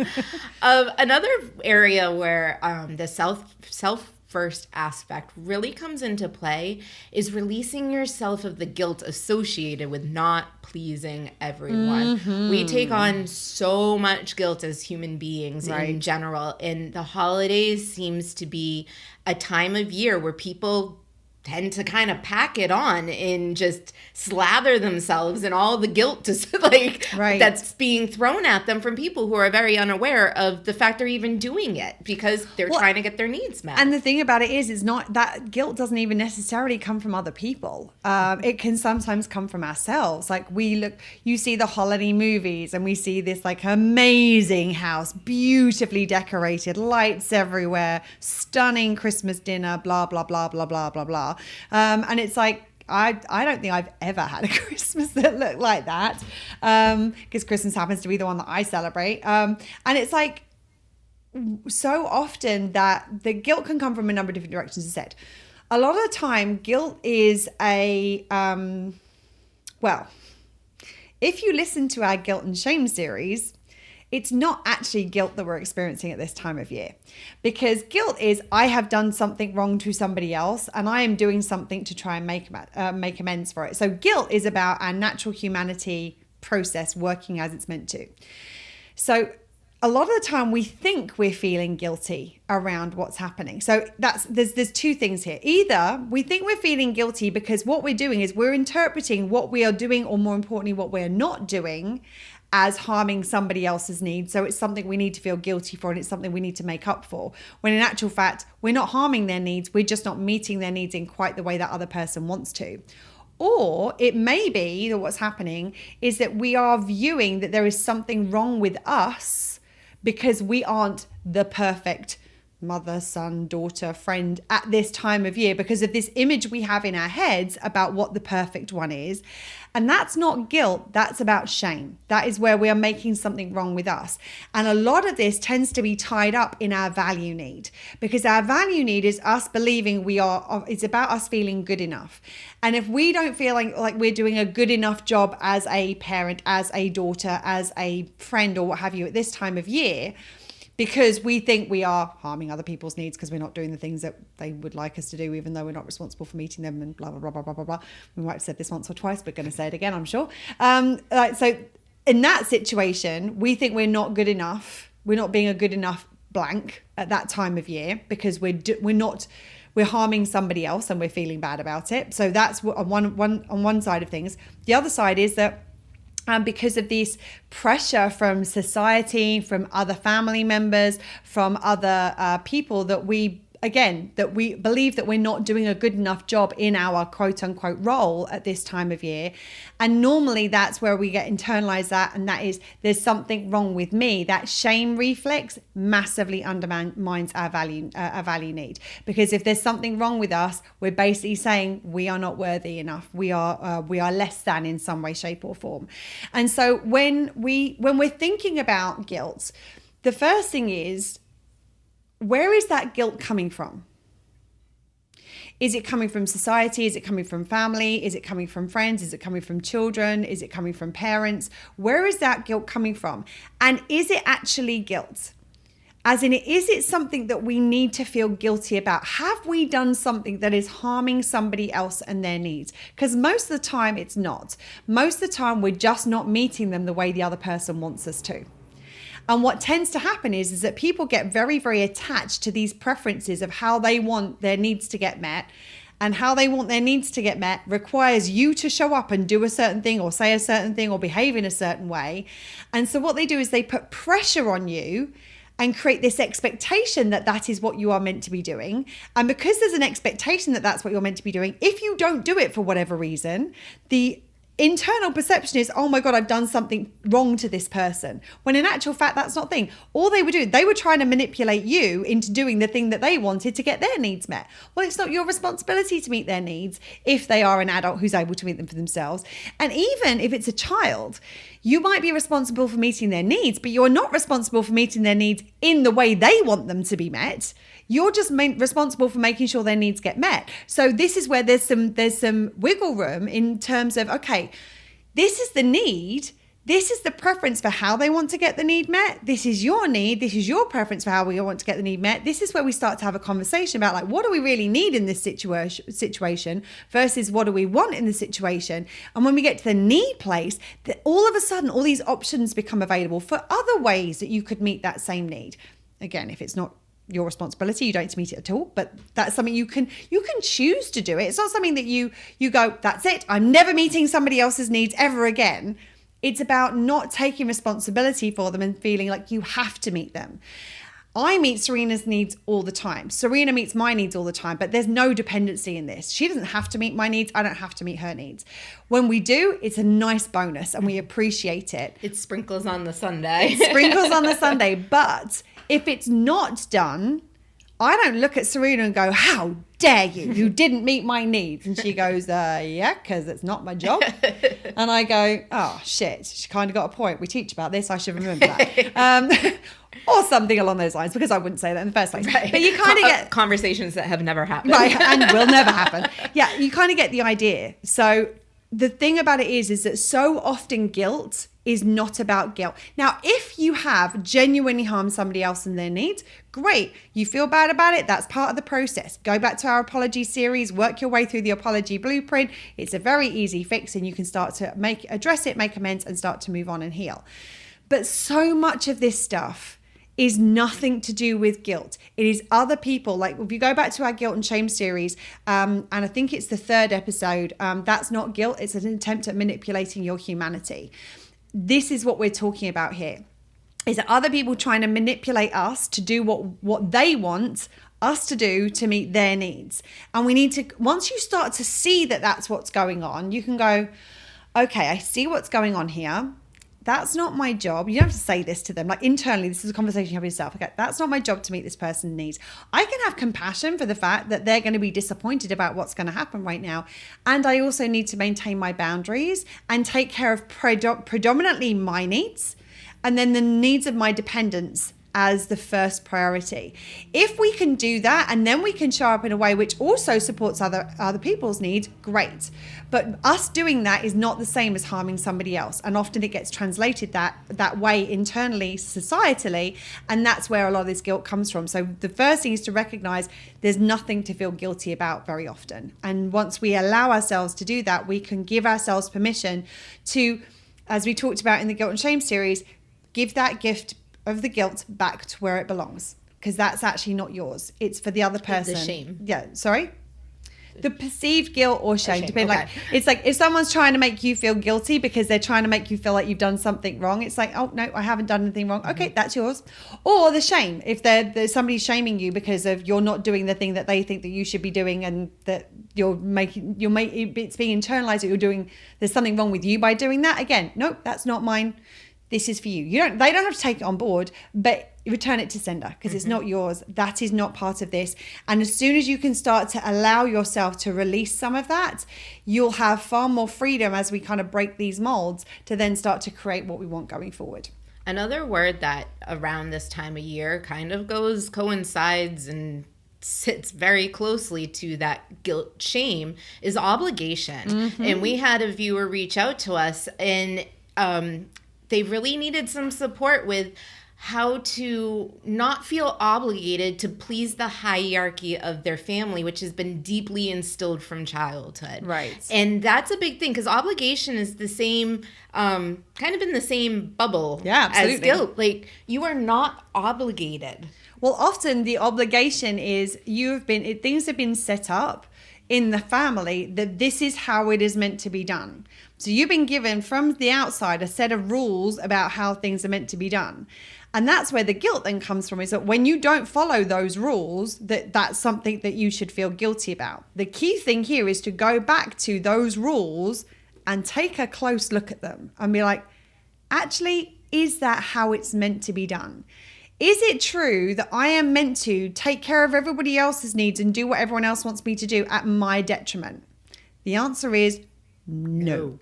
Another area where the self first aspect really comes into play is releasing yourself of the guilt associated with not pleasing everyone. We take on so much guilt as human beings in general, and the holidays seems to be a time of year where people tend to kind of pack it on and just slather themselves in all the guilt that's being thrown at them from people who are very unaware of the fact they're even doing it because they're trying to get their needs met. And the thing about it is not that guilt doesn't even necessarily come from other people. It can sometimes come from ourselves. Like you see the holiday movies and we see this like amazing house, beautifully decorated, lights everywhere, stunning Christmas dinner, blah, blah, blah, blah, blah, blah, blah. And it's like, I don't think I've ever had a Christmas that looked like that, because Christmas happens to be the one that I celebrate. And it's like, so often that the guilt can come from a number of different directions, as I said. A lot of the time, guilt is well, if you listen to our guilt and shame series, it's not actually guilt that we're experiencing at this time of year, because guilt is, I have done something wrong to somebody else and I am doing something to try and make amends for it. So guilt is about our natural humanity process working as it's meant to. So a lot of the time we think we're feeling guilty around what's happening. So there's two things here. Either we think we're feeling guilty because what we're doing is we're interpreting what we are doing, or more importantly, what we're not doing, as harming somebody else's needs. So it's something we need to feel guilty for, and it's something we need to make up for. When in actual fact, we're not harming their needs. We're just not meeting their needs in quite the way that other person wants to. Or it may be that what's happening is that we are viewing that there is something wrong with us because we aren't the perfect mother, son, daughter, friend at this time of year, because of this image we have in our heads about what the perfect one is. And that's not guilt, that's about shame. That is where we are making something wrong with us. And a lot of this tends to be tied up in our value need, because our value need is us believing it's about us feeling good enough. And if we don't feel like we're doing a good enough job as a parent, as a daughter, as a friend, or what have you at this time of year, because we think we are harming other people's needs because we're not doing the things that they would like us to do, even though we're not responsible for meeting them, and blah, blah, blah, blah, blah, blah, blah. We might have said this once or twice, but going to say it again, I'm sure. So in that situation, we think we're not good enough. We're not being a good enough blank at that time of year because we're harming somebody else and we're feeling bad about it. So that's on one side of things. The other side is that because of this pressure from society, from other family members, from other people, that we believe that we're not doing a good enough job in our quote unquote role at this time of year. And normally that's where we get internalized that, and that is, there's something wrong with me. That shame reflex massively undermines our value need, because if there's something wrong with us, we're basically saying we are not worthy enough. We are less than in some way, shape, or form. And so when we're thinking about guilt, the first thing is, where is that guilt coming from? Is it coming from society? Is it coming from family? Is it coming from friends? Is it coming from children? Is it coming from parents? Where is that guilt coming from? And is it actually guilt? As in, is it something that we need to feel guilty about? Have we done something that is harming somebody else and their needs? Because most of the time it's not. Most of the time we're just not meeting them the way the other person wants us to. And what tends to happen is that people get very, very attached to these preferences of how they want their needs to get met. And how they want their needs to get met requires you to show up and do a certain thing, or say a certain thing, or behave in a certain way. And so what they do is they put pressure on you and create this expectation that that is what you are meant to be doing. And because there's an expectation that that's what you're meant to be doing, if you don't do it for whatever reason, the internal perception is, oh my God, I've done something wrong to this person. When in actual fact, that's not the thing. All they were doing, they were trying to manipulate you into doing the thing that they wanted to get their needs met. Well, it's not your responsibility to meet their needs if they are an adult who's able to meet them for themselves. And even if it's a child, you might be responsible for meeting their needs, but you're not responsible for meeting their needs in the way they want them to be met. You're just responsible for making sure their needs get met. So this is where there's some wiggle room in terms of, okay, this is the need. This is the preference for how they want to get the need met. This is your need. This is your preference for how we want to get the need met. This is where we start to have a conversation about, like, what do we really need in this situation versus what do we want in the situation? And when we get to the need place, all of a sudden, all these options become available for other ways that you could meet that same need. Again, if it's not your responsibility, you don't need to meet it at all, but that's something you can choose to do it. It's not something that you go, that's it, I'm never meeting somebody else's needs ever again. It's about not taking responsibility for them and feeling like you have to meet them. I meet Serena's needs all the time. Serena meets my needs all the time, but there's no dependency in this. She doesn't have to meet my needs. I don't have to meet her needs. When we do, it's a nice bonus and we appreciate it. It sprinkles on the Sunday. It sprinkles on the Sunday. But if it's not done, I don't look at Serena and go, how dare you? You didn't meet my needs. And she goes, yeah, because it's not my job. And I go, oh, shit. She kind of got a point. We teach about this. I should remember that. Or something along those lines, because I wouldn't say that in the first place. Right. But you kind of get conversations that have never happened. Right, and will never happen. Yeah, you kind of get the idea. So the thing about it is that so often guilt is not about guilt. Now, if you have genuinely harmed somebody else and their needs, great. You feel bad about it. That's part of the process. Go back to our apology series, work your way through the apology blueprint. It's a very easy fix, and you can start to address it, make amends, and start to move on and heal. But so much of this stuff is nothing to do with guilt. It is other people. Like if you go back to our guilt and shame series, and I think it's the 3rd episode, that's not guilt. It's an attempt at manipulating your humanity. This is what we're talking about here. Is that other people trying to manipulate us to do what they want us to do to meet their needs. And we need to, once you start to see that that's what's going on, you can go, okay, I see what's going on here. That's not my job. You don't have to say this to them. Like internally, this is a conversation you have with yourself. Okay, that's not my job to meet this person's needs. I can have compassion for the fact that they're going to be disappointed about what's going to happen right now. And I also need to maintain my boundaries and take care of predominantly my needs, and then the needs of my dependents as the first priority. If we can do that, and then we can show up in a way which also supports other people's needs, great. But us doing that is not the same as harming somebody else. And often it gets translated that way internally, societally, and that's where a lot of this guilt comes from. So the first thing is to recognize there's nothing to feel guilty about very often. And once we allow ourselves to do that, we can give ourselves permission to, as we talked about in the guilt and shame series, give that gift of the guilt back to where it belongs, because that's actually not yours. It's for the other person. The shame. Yeah, sorry? The perceived guilt or shame. Depending, okay. like, it's like if someone's trying to make you feel guilty because they're trying to make you feel like you've done something wrong, it's like, oh, no, I haven't done anything wrong. Okay, that's yours. Or the shame. If there's somebody shaming you because of you're not doing the thing that they think that you should be doing, and that it's being internalized that you're doing, there's something wrong with you by doing that. Again, nope, that's not mine. This is for you. They don't have to take it on board, but return it to sender, because it's not yours. That is not part of this. And as soon as you can start to allow yourself to release some of that, you'll have far more freedom as we kind of break these molds to then start to create what we want going forward. Another word that around this time of year kind of coincides and sits very closely to that guilt shame is obligation. And we had a viewer reach out to us, and they really needed some support with how to not feel obligated to please the hierarchy of their family, which has been deeply instilled from childhood. Right. And that's a big thing, because obligation is the same, kind of in the same bubble as guilt. Like, you are not obligated. Well, often the obligation is things have been set up in the family that this is how it is meant to be done. So you've been given from the outside a set of rules about how things are meant to be done. And that's where the guilt then comes from, is that when you don't follow those rules, that's something that you should feel guilty about. The key thing here is to go back to those rules and take a close look at them and be like, actually, is that how it's meant to be done? Is it true that I am meant to take care of everybody else's needs and do what everyone else wants me to do at my detriment? The answer is no.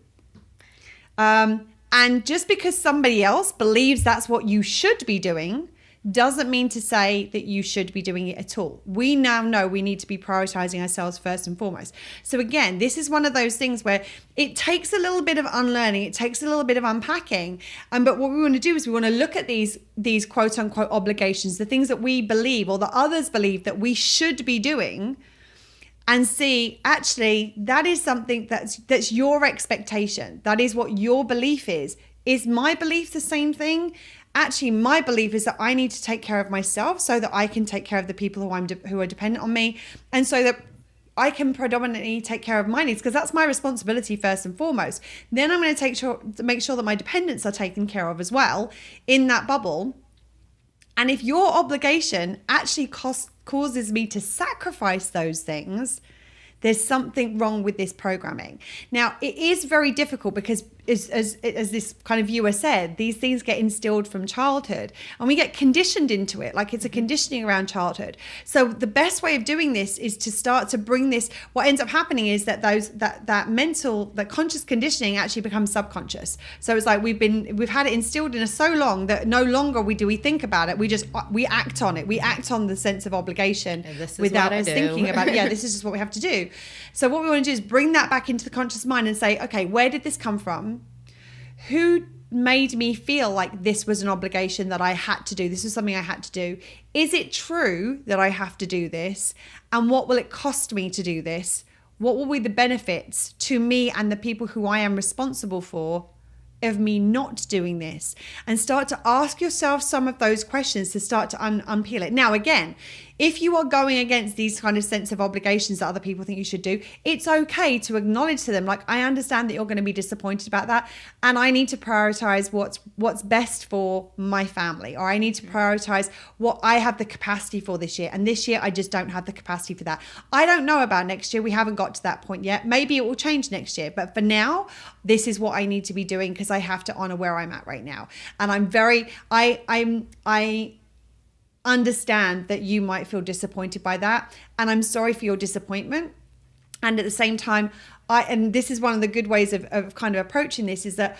And just because somebody else believes that's what you should be doing doesn't mean to say that you should be doing it at all. We now know we need to be prioritizing ourselves first and foremost. So again, this is one of those things where it takes a little bit of unlearning, it takes a little bit of unpacking. But what we want to do is we want to look at these quote unquote obligations, the things that we believe or that others believe that we should be doing, and see, actually, that is something that's your expectation. That is what your belief is. Is my belief the same thing? Actually, my belief is that I need to take care of myself so that I can take care of the people who are dependent on me, and so that I can predominantly take care of my needs, because that's my responsibility first and foremost. Then I'm going to make sure that my dependents are taken care of as well in that bubble. And if your obligation actually causes me to sacrifice those things, there's something wrong with this programming. Now, it is very difficult because as this kind of viewer said, these things get instilled from childhood and we get conditioned into it. Like it's a conditioning around childhood. So the best way of doing this is to start to bring this, what ends up happening is that that conscious conditioning actually becomes subconscious. So it's like we've had it instilled in us so long that no longer we think about it. We act on it. We act on the sense of obligation without us thinking about it. Yeah, this is just what we have to do. So what we want to do is bring that back into the conscious mind and say, okay, where did this come from? Who made me feel like this was an obligation that I had to do? This is something I had to do. Is it true that I have to do this? And what will it cost me to do this? What will be the benefits to me and the people who I am responsible for of me not doing this? And start to ask yourself some of those questions to start to unpeel it. Now, again, if you are going against these kind of sense of obligations that other people think you should do, it's okay to acknowledge to them, like, I understand that you're going to be disappointed about that, and I need to prioritize what's best for my family, or I need to prioritize what I have the capacity for this year, and this year I just don't have the capacity for that. I don't know about next year. We haven't got to that point yet. Maybe it will change next year, but for now, this is what I need to be doing because I have to honor where I'm at right now. And I understand that you might feel disappointed by that, and I'm sorry for your disappointment. And at the same time, and this is one of the good ways of kind of approaching this, is that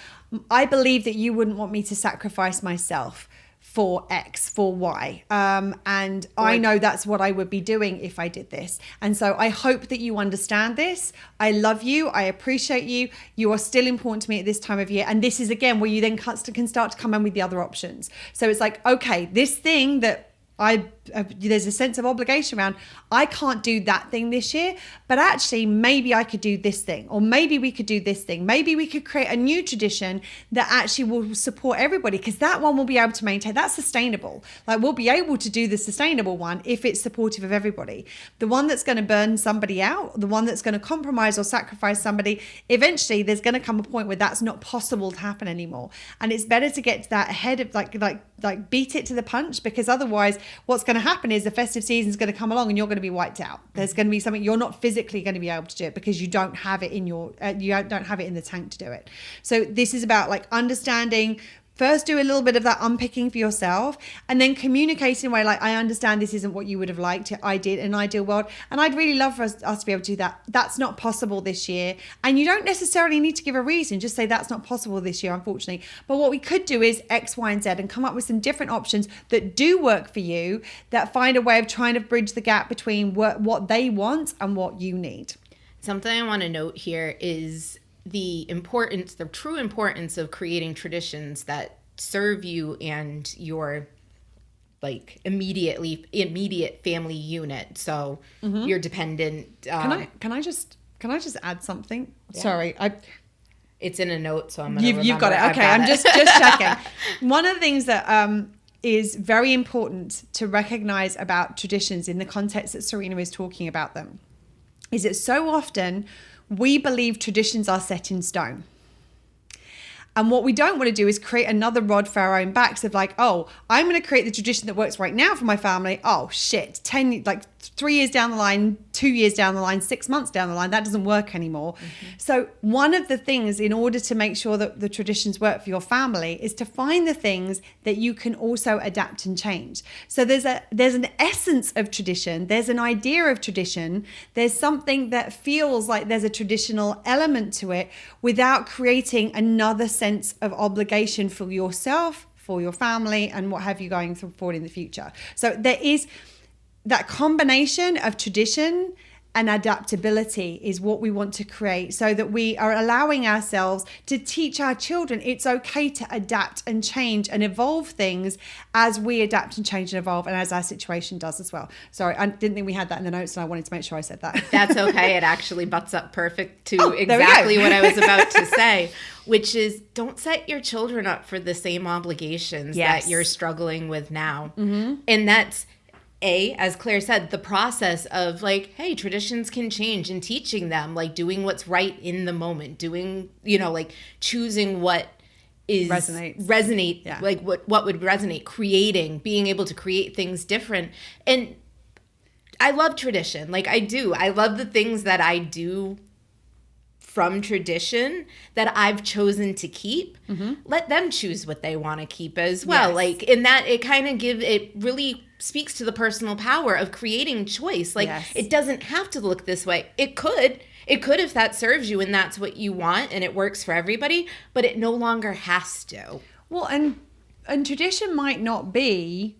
I believe that you wouldn't want me to sacrifice myself for X, for Y. And I know that's what I would be doing if I did this. And so I hope that you understand this. I love you. I appreciate you. You are still important to me at this time of year. And this is, again, where you then can start to come in with the other options. So it's like, okay, this thing that there's a sense of obligation around, I can't do that thing this year, but actually maybe I could do this thing, or maybe we could do this thing. Maybe we could create a new tradition that actually will support everybody, because that one will be able to maintain. That's sustainable. Like, we'll be able to do the sustainable one if it's supportive of everybody. The one that's going to burn somebody out, the one that's going to compromise or sacrifice somebody, eventually there's going to come a point where that's not possible to happen anymore. And it's better to get to that ahead of like beat it to the punch, because otherwise what's going to happen is the festive season is going to come along and you're going to be wiped out. There's going to be something, you're not physically going to be able to do it because you don't have it in you don't have it in the tank to do it. So this is about like understanding. First, do a little bit of that unpicking for yourself, and then communicating in a way like, I understand this isn't what you would have liked. I did in an ideal world, and I'd really love for us to be able to do that. That's not possible this year. And you don't necessarily need to give a reason. Just say that's not possible this year, unfortunately. But what we could do is X, Y, and Z, and come up with some different options that do work for you, that find a way of trying to bridge the gap between what they want and what you need. Something I want to note here is the true importance of creating traditions that serve you and your like immediate family unit. So your dependent. Can I just add something? Yeah. Sorry, it's in a note, so I'm gonna you've got it. Okay, I'm just checking. One of the things that is very important to recognize about traditions in the context that Serena is talking about them is that so often we believe traditions are set in stone. And what we don't want to do is create another rod for our own backs of like, oh, I'm going to create the tradition that works right now for my family. Oh shit, 3 years down the line, 2 years down the line, 6 months down the line, that doesn't work anymore. So one of the things in order to make sure that the traditions work for your family is to find the things that you can also adapt and change. So there's an essence of tradition. There's an idea of tradition. There's something that feels like there's a traditional element to it without creating another sense of obligation for yourself, for your family, and what have you going forward in the future. So there is that combination of tradition and adaptability is what we want to create, so that we are allowing ourselves to teach our children it's okay to adapt and change and evolve things as we adapt and change and evolve, and as our situation does as well. Sorry, I didn't think we had that in the notes, and I wanted to make sure I said that. That's okay. It actually butts up perfect to exactly what I was about to say, which is, don't set your children up for the same obligations that you're struggling with now. And that's, as Claire said, the process of like, hey, traditions can change, and teaching them, like doing what's right in the moment, doing, like choosing what is resonate, like what would resonate, being able to create things different. And I love tradition. Like I do. I love the things that I do from tradition that I've chosen to keep. Let them choose what they want to keep as well. Yes. Like in that it really speaks to the personal power of creating choice. Like Yes. it doesn't have to look this way. It could if that serves you and that's what you want and it works for everybody, but it no longer has to. Well, and tradition might not be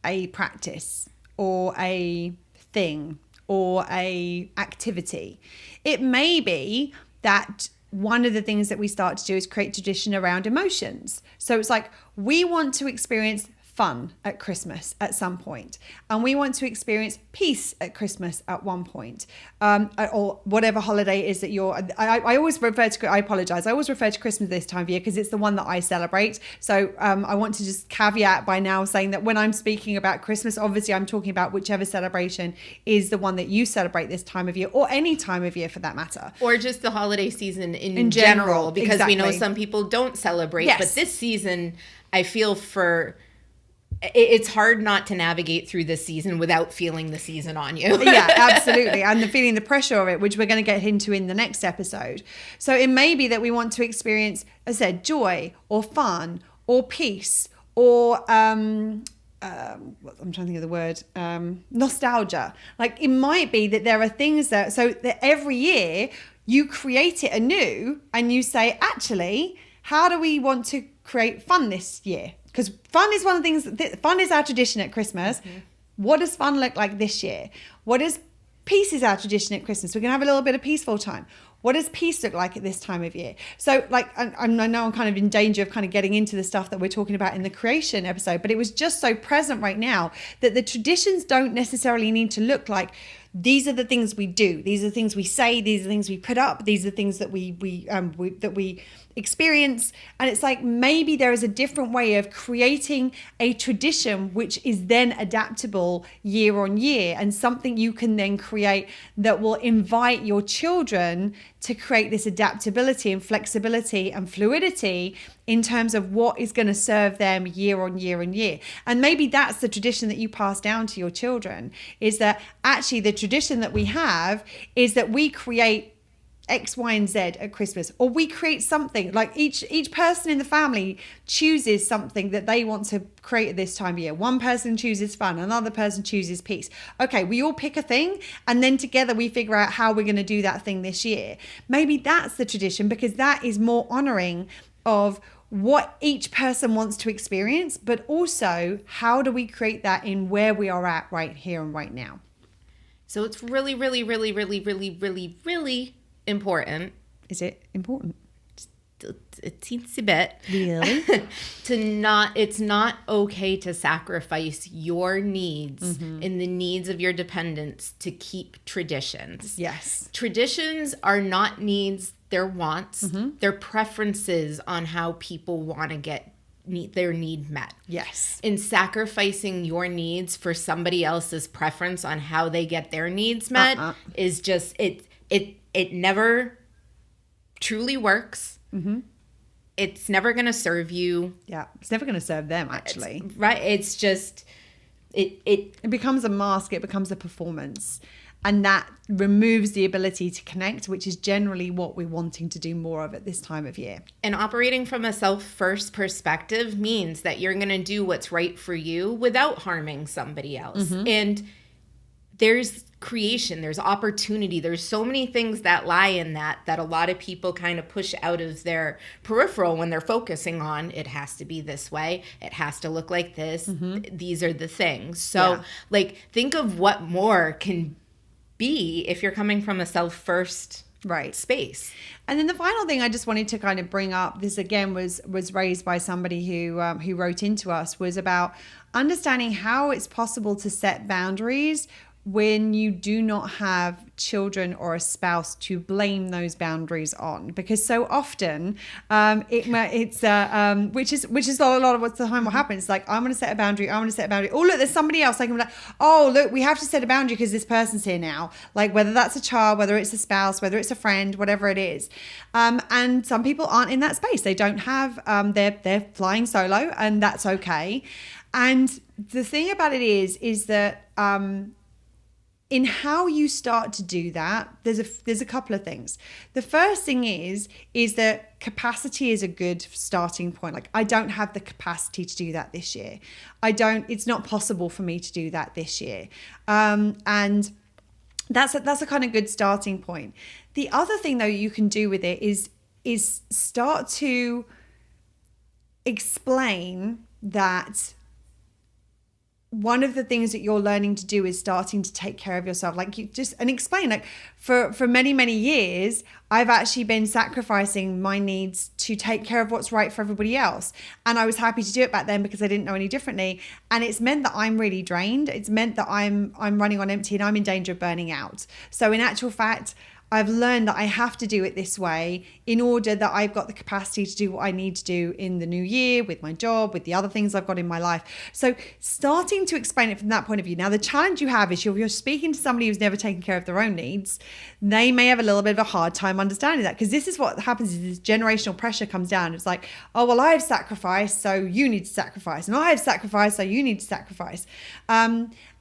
a practice or a thing or a activity. It may be that one of the things that we start to do is create tradition around emotions. So it's like we want to experience fun at Christmas at some point, and we want to experience peace at Christmas at one point, or whatever holiday it is that you're. I always refer to. I apologize. I always refer to Christmas this time of year because it's the one that I celebrate. So I want to just caveat by now saying that when I'm speaking about Christmas, obviously I'm talking about whichever celebration is the one that you celebrate this time of year, or any time of year for that matter, or just the holiday season in general, because exactly. we know some people don't celebrate. Yes. But this season, I feel it's hard not to navigate through this season without feeling the season on you. Yeah, absolutely. And feeling the pressure of it, which we're going to get into in the next episode. So it may be that we want to experience, as I said, joy or fun or peace or I'm trying to think of the word, nostalgia. Like it might be that there are things so that every year you create it anew and you say, actually, how do we want to create fun this year? Because fun is one of the things, fun is our tradition at Christmas. Mm-hmm. What does fun look like this year? What does peace is our tradition at Christmas? We're going to have a little bit of peaceful time. What does peace look like at this time of year? So like, I know I'm kind of in danger of kind of getting into the stuff that we're talking about in the creation episode, but it was just so present right now that the traditions don't necessarily need to look like these are the things we do. These are the things we say. These are the things we put up. These are the things that we experience. And it's like maybe there is a different way of creating a tradition which is then adaptable year on year, and something you can then create that will invite your children to create this adaptability and flexibility and fluidity in terms of what is going to serve them year on year and year. And maybe that's the tradition that you pass down to your children, is that actually the tradition that we have is that we create X, Y, and Z at Christmas, or we create something like each person in the family chooses something that they want to create at this time of year. One person chooses fun, another person chooses peace. Okay, we all pick a thing, and then together we figure out how we're going to do that thing this year. Maybe that's the tradition, because that is more honoring of what each person wants to experience, but also how do we create that in where we are at right here and right now. So it's really, really, really, really, really, really, really important. Is it important? A teensy bit. Really? It's not okay to sacrifice your needs and the needs of your dependents to keep traditions. Yes. Traditions are not needs, they're wants. They're preferences on how people want to get their need met. Yes. In sacrificing your needs for somebody else's preference on how they get their needs met is just it never truly works. It's never going to serve you. Yeah, it's never going to serve them, actually. It's just it becomes a mask. It becomes a performance, and that removes the ability to connect, which is generally what we're wanting to do more of at this time of year. And operating from a self-first perspective means that you're going to do what's right for you without harming somebody else. And there's creation, there's opportunity, there's so many things that lie in that a lot of people kind of push out of their peripheral when they're focusing on it has to be this way, it has to look like this, these are the things. So like think of what more can be if you're coming from a self-first space. And then the final thing I just wanted to kind of bring up, this again was raised by somebody who wrote into us, was about understanding how it's possible to set boundaries when you do not have children or a spouse to blame those boundaries on, because so often it's which is a lot of what's the time what happens. Like, I'm going to set a boundary. Oh, look, there's somebody else. I can be like, oh, look, we have to set a boundary because this person's here now. Like, whether that's a child, whether it's a spouse, whether it's a friend, whatever it is. And some people aren't in that space. They don't have they're flying solo, and that's okay. And the thing about it is that in how you start to do that, there's a couple of things. The first thing is that capacity is a good starting point. Like, I don't have the capacity to do that this year. It's not possible for me to do that this year. And that's a kind of good starting point. The other thing though you can do with it is start to explain that one of the things that you're learning to do is starting to take care of yourself. Like, and explain, like, for many, many years, I've actually been sacrificing my needs to take care of what's right for everybody else. And I was happy to do it back then because I didn't know any differently. And it's meant that I'm really drained. It's meant that I'm running on empty and I'm in danger of burning out. So in actual fact, I've learned that I have to do it this way in order that I've got the capacity to do what I need to do in the new year, with my job, with the other things I've got in my life. So starting to explain it from that point of view. Now, the challenge you have is you're speaking to somebody who's never taken care of their own needs. They may have a little bit of a hard time understanding that, because this is what happens, is this generational pressure comes down. It's like, oh, well, I've sacrificed, so you need to sacrifice. And I have sacrificed, so you need to sacrifice.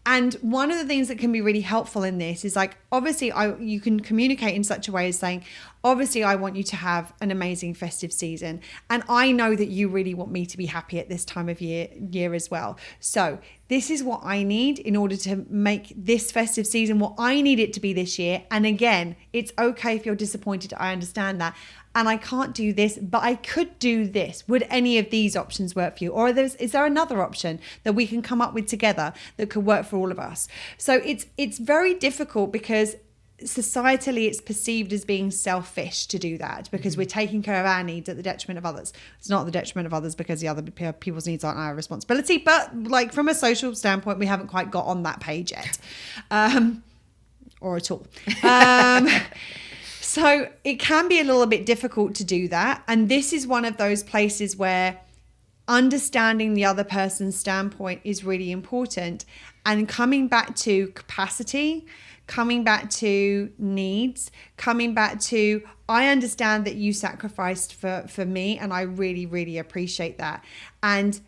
And one of the things that can be really helpful in this is, like, obviously you can communicate in such a way as saying, obviously I want you to have an amazing festive season. And I know that you really want me to be happy at this time of year as well. So this is what I need in order to make this festive season what I need it to be this year. And again, it's okay if you're disappointed. I understand that. And I can't do this, but I could do this. Would any of these options work for you? Or is there another option that we can come up with together that could work for all of us? So it's very difficult because societally it's perceived as being selfish to do that, because we're taking care of our needs at the detriment of others. It's not the detriment of others, because the other people's needs aren't our responsibility. But like, from a social standpoint, we haven't quite got on that page yet, or at all. So it can be a little bit difficult to do that. And this is one of those places where understanding the other person's standpoint is really important. And coming back to capacity, coming back to needs, coming back to, I understand that you sacrificed for me, and I really, really appreciate that. And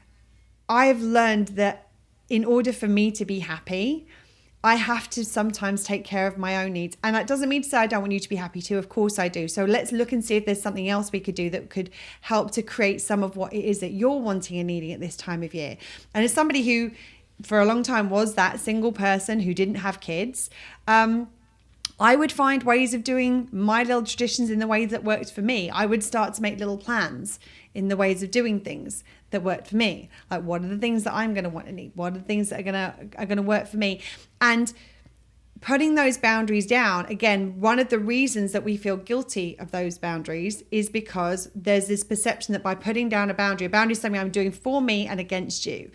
I've learned that in order for me to be happy, I have to sometimes take care of my own needs. And that doesn't mean to say I don't want you to be happy too. Of course I do. So let's look and see if there's something else we could do that could help to create some of what it is that you're wanting and needing at this time of year. And as somebody who for a long time was that single person who didn't have kids, I would find ways of doing my little traditions in the ways that worked for me. I would start to make little plans in the ways of doing things that worked for me. Like, what are the things that I'm going to want to need? What are the things that are going to work for me? And putting those boundaries down, again, one of the reasons that we feel guilty of those boundaries is because there's this perception that by putting down a boundary is something I'm doing for me and against you.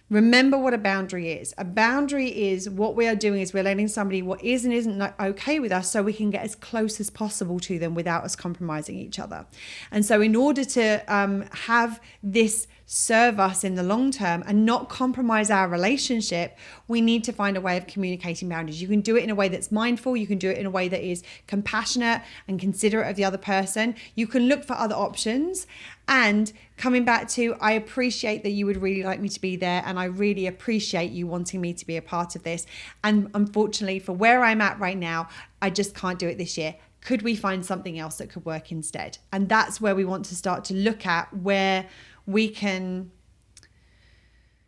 Remember what a boundary is. A boundary is, what we are doing is we're letting somebody what is and isn't okay with us, so we can get as close as possible to them without us compromising each other. And so in order to have this serve us in the long term and not compromise our relationship, we need to find a way of communicating boundaries. You can do it in a way that's mindful. You can do it in a way that is compassionate and considerate of the other person. You can look for other options. And coming back to, I appreciate that you would really like me to be there, and I really appreciate you wanting me to be a part of this. And unfortunately, for where I'm at right now, I just can't do it this year. Could we find something else that could work instead? And that's where we want to start to look at where we can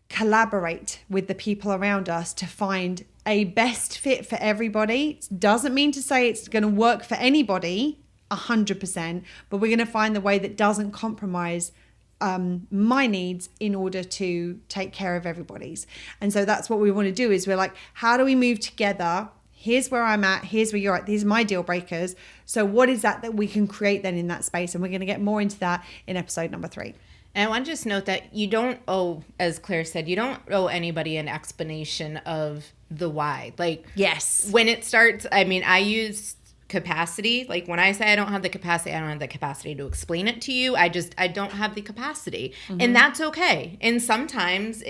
collaborate with the people around us to find a best fit for everybody. It doesn't mean to say it's going to work for anybody 100%, but we're going to find the way that doesn't compromise my needs in order to take care of everybody's. And so that's what we want to do, is we're like, how do we move together? Here's where I'm at. Here's where you're at. These are my deal breakers. So what is that we can create then in that space? And we're going to get more into that in episode number 3. And I want to just note that you don't owe, as Claire said, you don't owe anybody an explanation of the why. Like, yes, when it starts, I mean, I use capacity. Like, when I say I don't have the capacity, I don't have the capacity to explain it to you. I don't have the capacity. Mm-hmm. And that's okay. And sometimes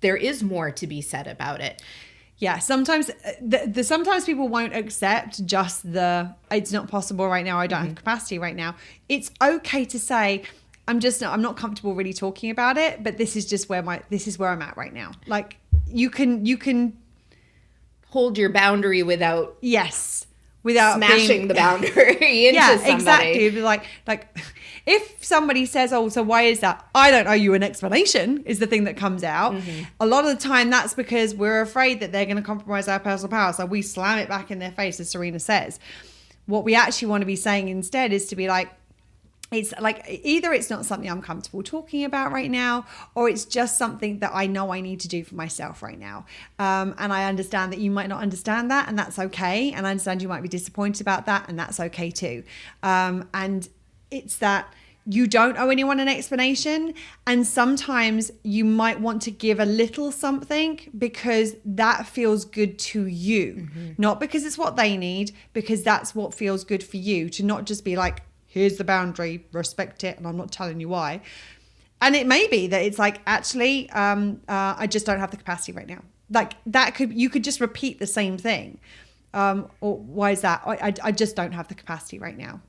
there is more to be said about it. Yeah, sometimes sometimes people won't accept just it's not possible right now. I don't have capacity right now. It's okay to say, I'm not comfortable really talking about it, but this is just where I'm at right now. Like, you can hold your boundary without without smashing the boundary into somebody. Exactly. It'd be like if somebody says, oh, so why is that? I don't owe you an explanation is the thing that comes out. A lot of the time that's because we're afraid that they're going to compromise our personal power. So we slam it back in their face, as Serena says. What we actually want to be saying instead is to be like, it's like either it's not something I'm comfortable talking about right now, or it's just something that I know I need to do for myself right now. And I understand that you might not understand that, and that's okay. And I understand you might be disappointed about that, and that's okay too. And it's that you don't owe anyone an explanation. And sometimes you might want to give a little something because that feels good to you, not because it's what they need, because that's what feels good for you, to not just be like, here's the boundary, respect it, and I'm not telling you why. And it may be that it's like, actually, I just don't have the capacity right now. Like you could just repeat the same thing. Or why is that? I just don't have the capacity right now.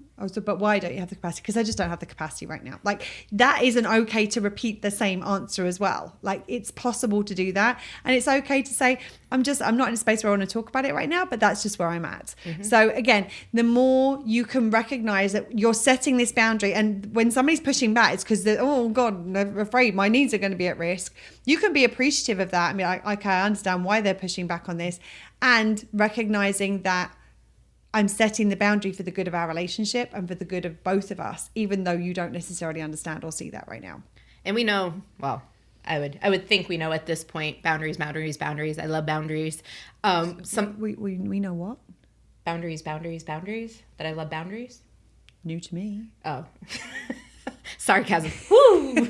But why don't you have the capacity? Because I just don't have the capacity right now. Like that isn't okay to repeat the same answer as well. Like it's possible to do that. And it's okay to say, I'm not in a space where I want to talk about it right now, but that's just where I'm at. So again, the more you can recognize that you're setting this boundary, and when somebody's pushing back, it's because they're, oh God, I'm afraid my needs are going to be at risk. You can be appreciative of that. I mean, okay, I understand why they're pushing back on this, and recognizing that I'm setting the boundary for the good of our relationship and for the good of both of us, even though you don't necessarily understand or see that right now. And we know, well, I would think we know at this point, boundaries. I love boundaries. We know what? Boundaries. That I love boundaries. New to me. Oh. Sarcasm. Woo!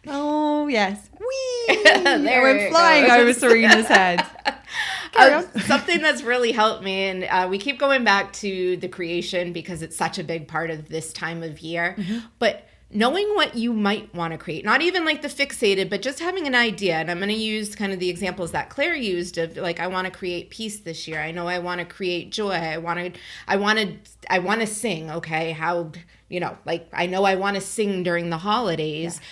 Oh, yes. Whee! There we're flying over Serena's head. Something that's really helped me, and we keep going back to the creation because it's such a big part of this time of year, but knowing what you might want to create, not even like the fixated, but just having an idea. And I'm going to use kind of the examples that Claire used of like, I want to create peace this year. I know I want to create joy. I want to sing. Okay. How, like I know I want to sing during the holidays. Yeah.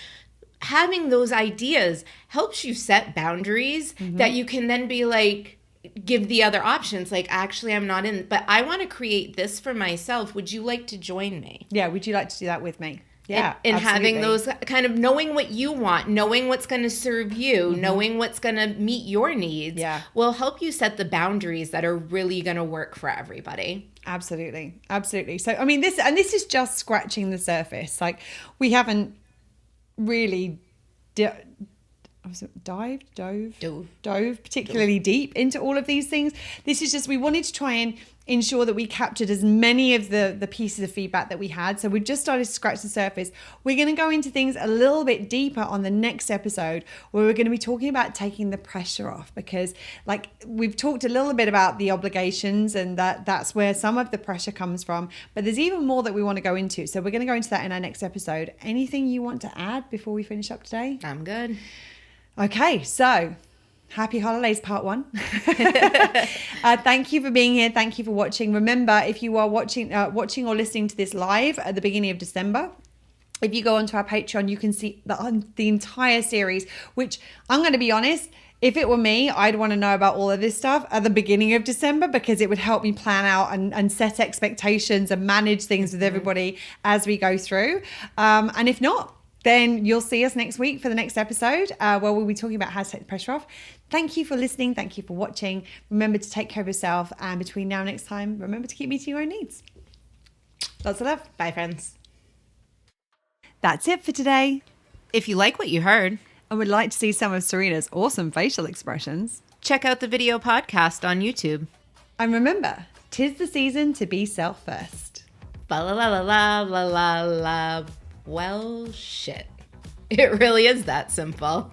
Having those ideas helps you set boundaries that you can then be like, give the other options. Like, actually, I'm not in, but I want to create this for myself. Would you like to join me? Yeah. Would you like to do that with me? Yeah. And having those kind of knowing what you want, knowing what's going to serve you, knowing what's going to meet your needs will help you set the boundaries that are really going to work for everybody. Absolutely. So, I mean, this is just scratching the surface. Like we haven't really dove particularly deep into all of these things. This is just, we wanted to try and ensure that we captured as many of the pieces of feedback that we had. So we've just started to scratch the surface. We're going to go into things a little bit deeper on the next episode, where we're going to be talking about taking the pressure off, because like we've talked a little bit about the obligations, and that's where some of the pressure comes from, but there's even more that we want to go into. So we're going to go into that in our next episode. Anything you want to add before we finish up today? I'm good. Okay, so happy holidays, part 1. Thank you for being here. Thank you for watching. Remember, if you are watching or listening to this live at the beginning of December, if you go onto our Patreon, you can see the entire series, which I'm going to be honest, if it were me, I'd want to know about all of this stuff at the beginning of December, because it would help me plan out and set expectations and manage things with everybody as we go through. And if not, then you'll see us next week for the next episode, where we'll be talking about how to take the pressure off. Thank you for listening. Thank you for watching. Remember to take care of yourself. And between now and next time, remember to keep meeting your own needs. Lots of love. Bye, friends. That's it for today. If you like what you heard and would like to see some of Serena's awesome facial expressions, check out the video podcast on YouTube. And remember, 'tis the season to be self-first. La la la la la la la. Well, shit. It really is that simple.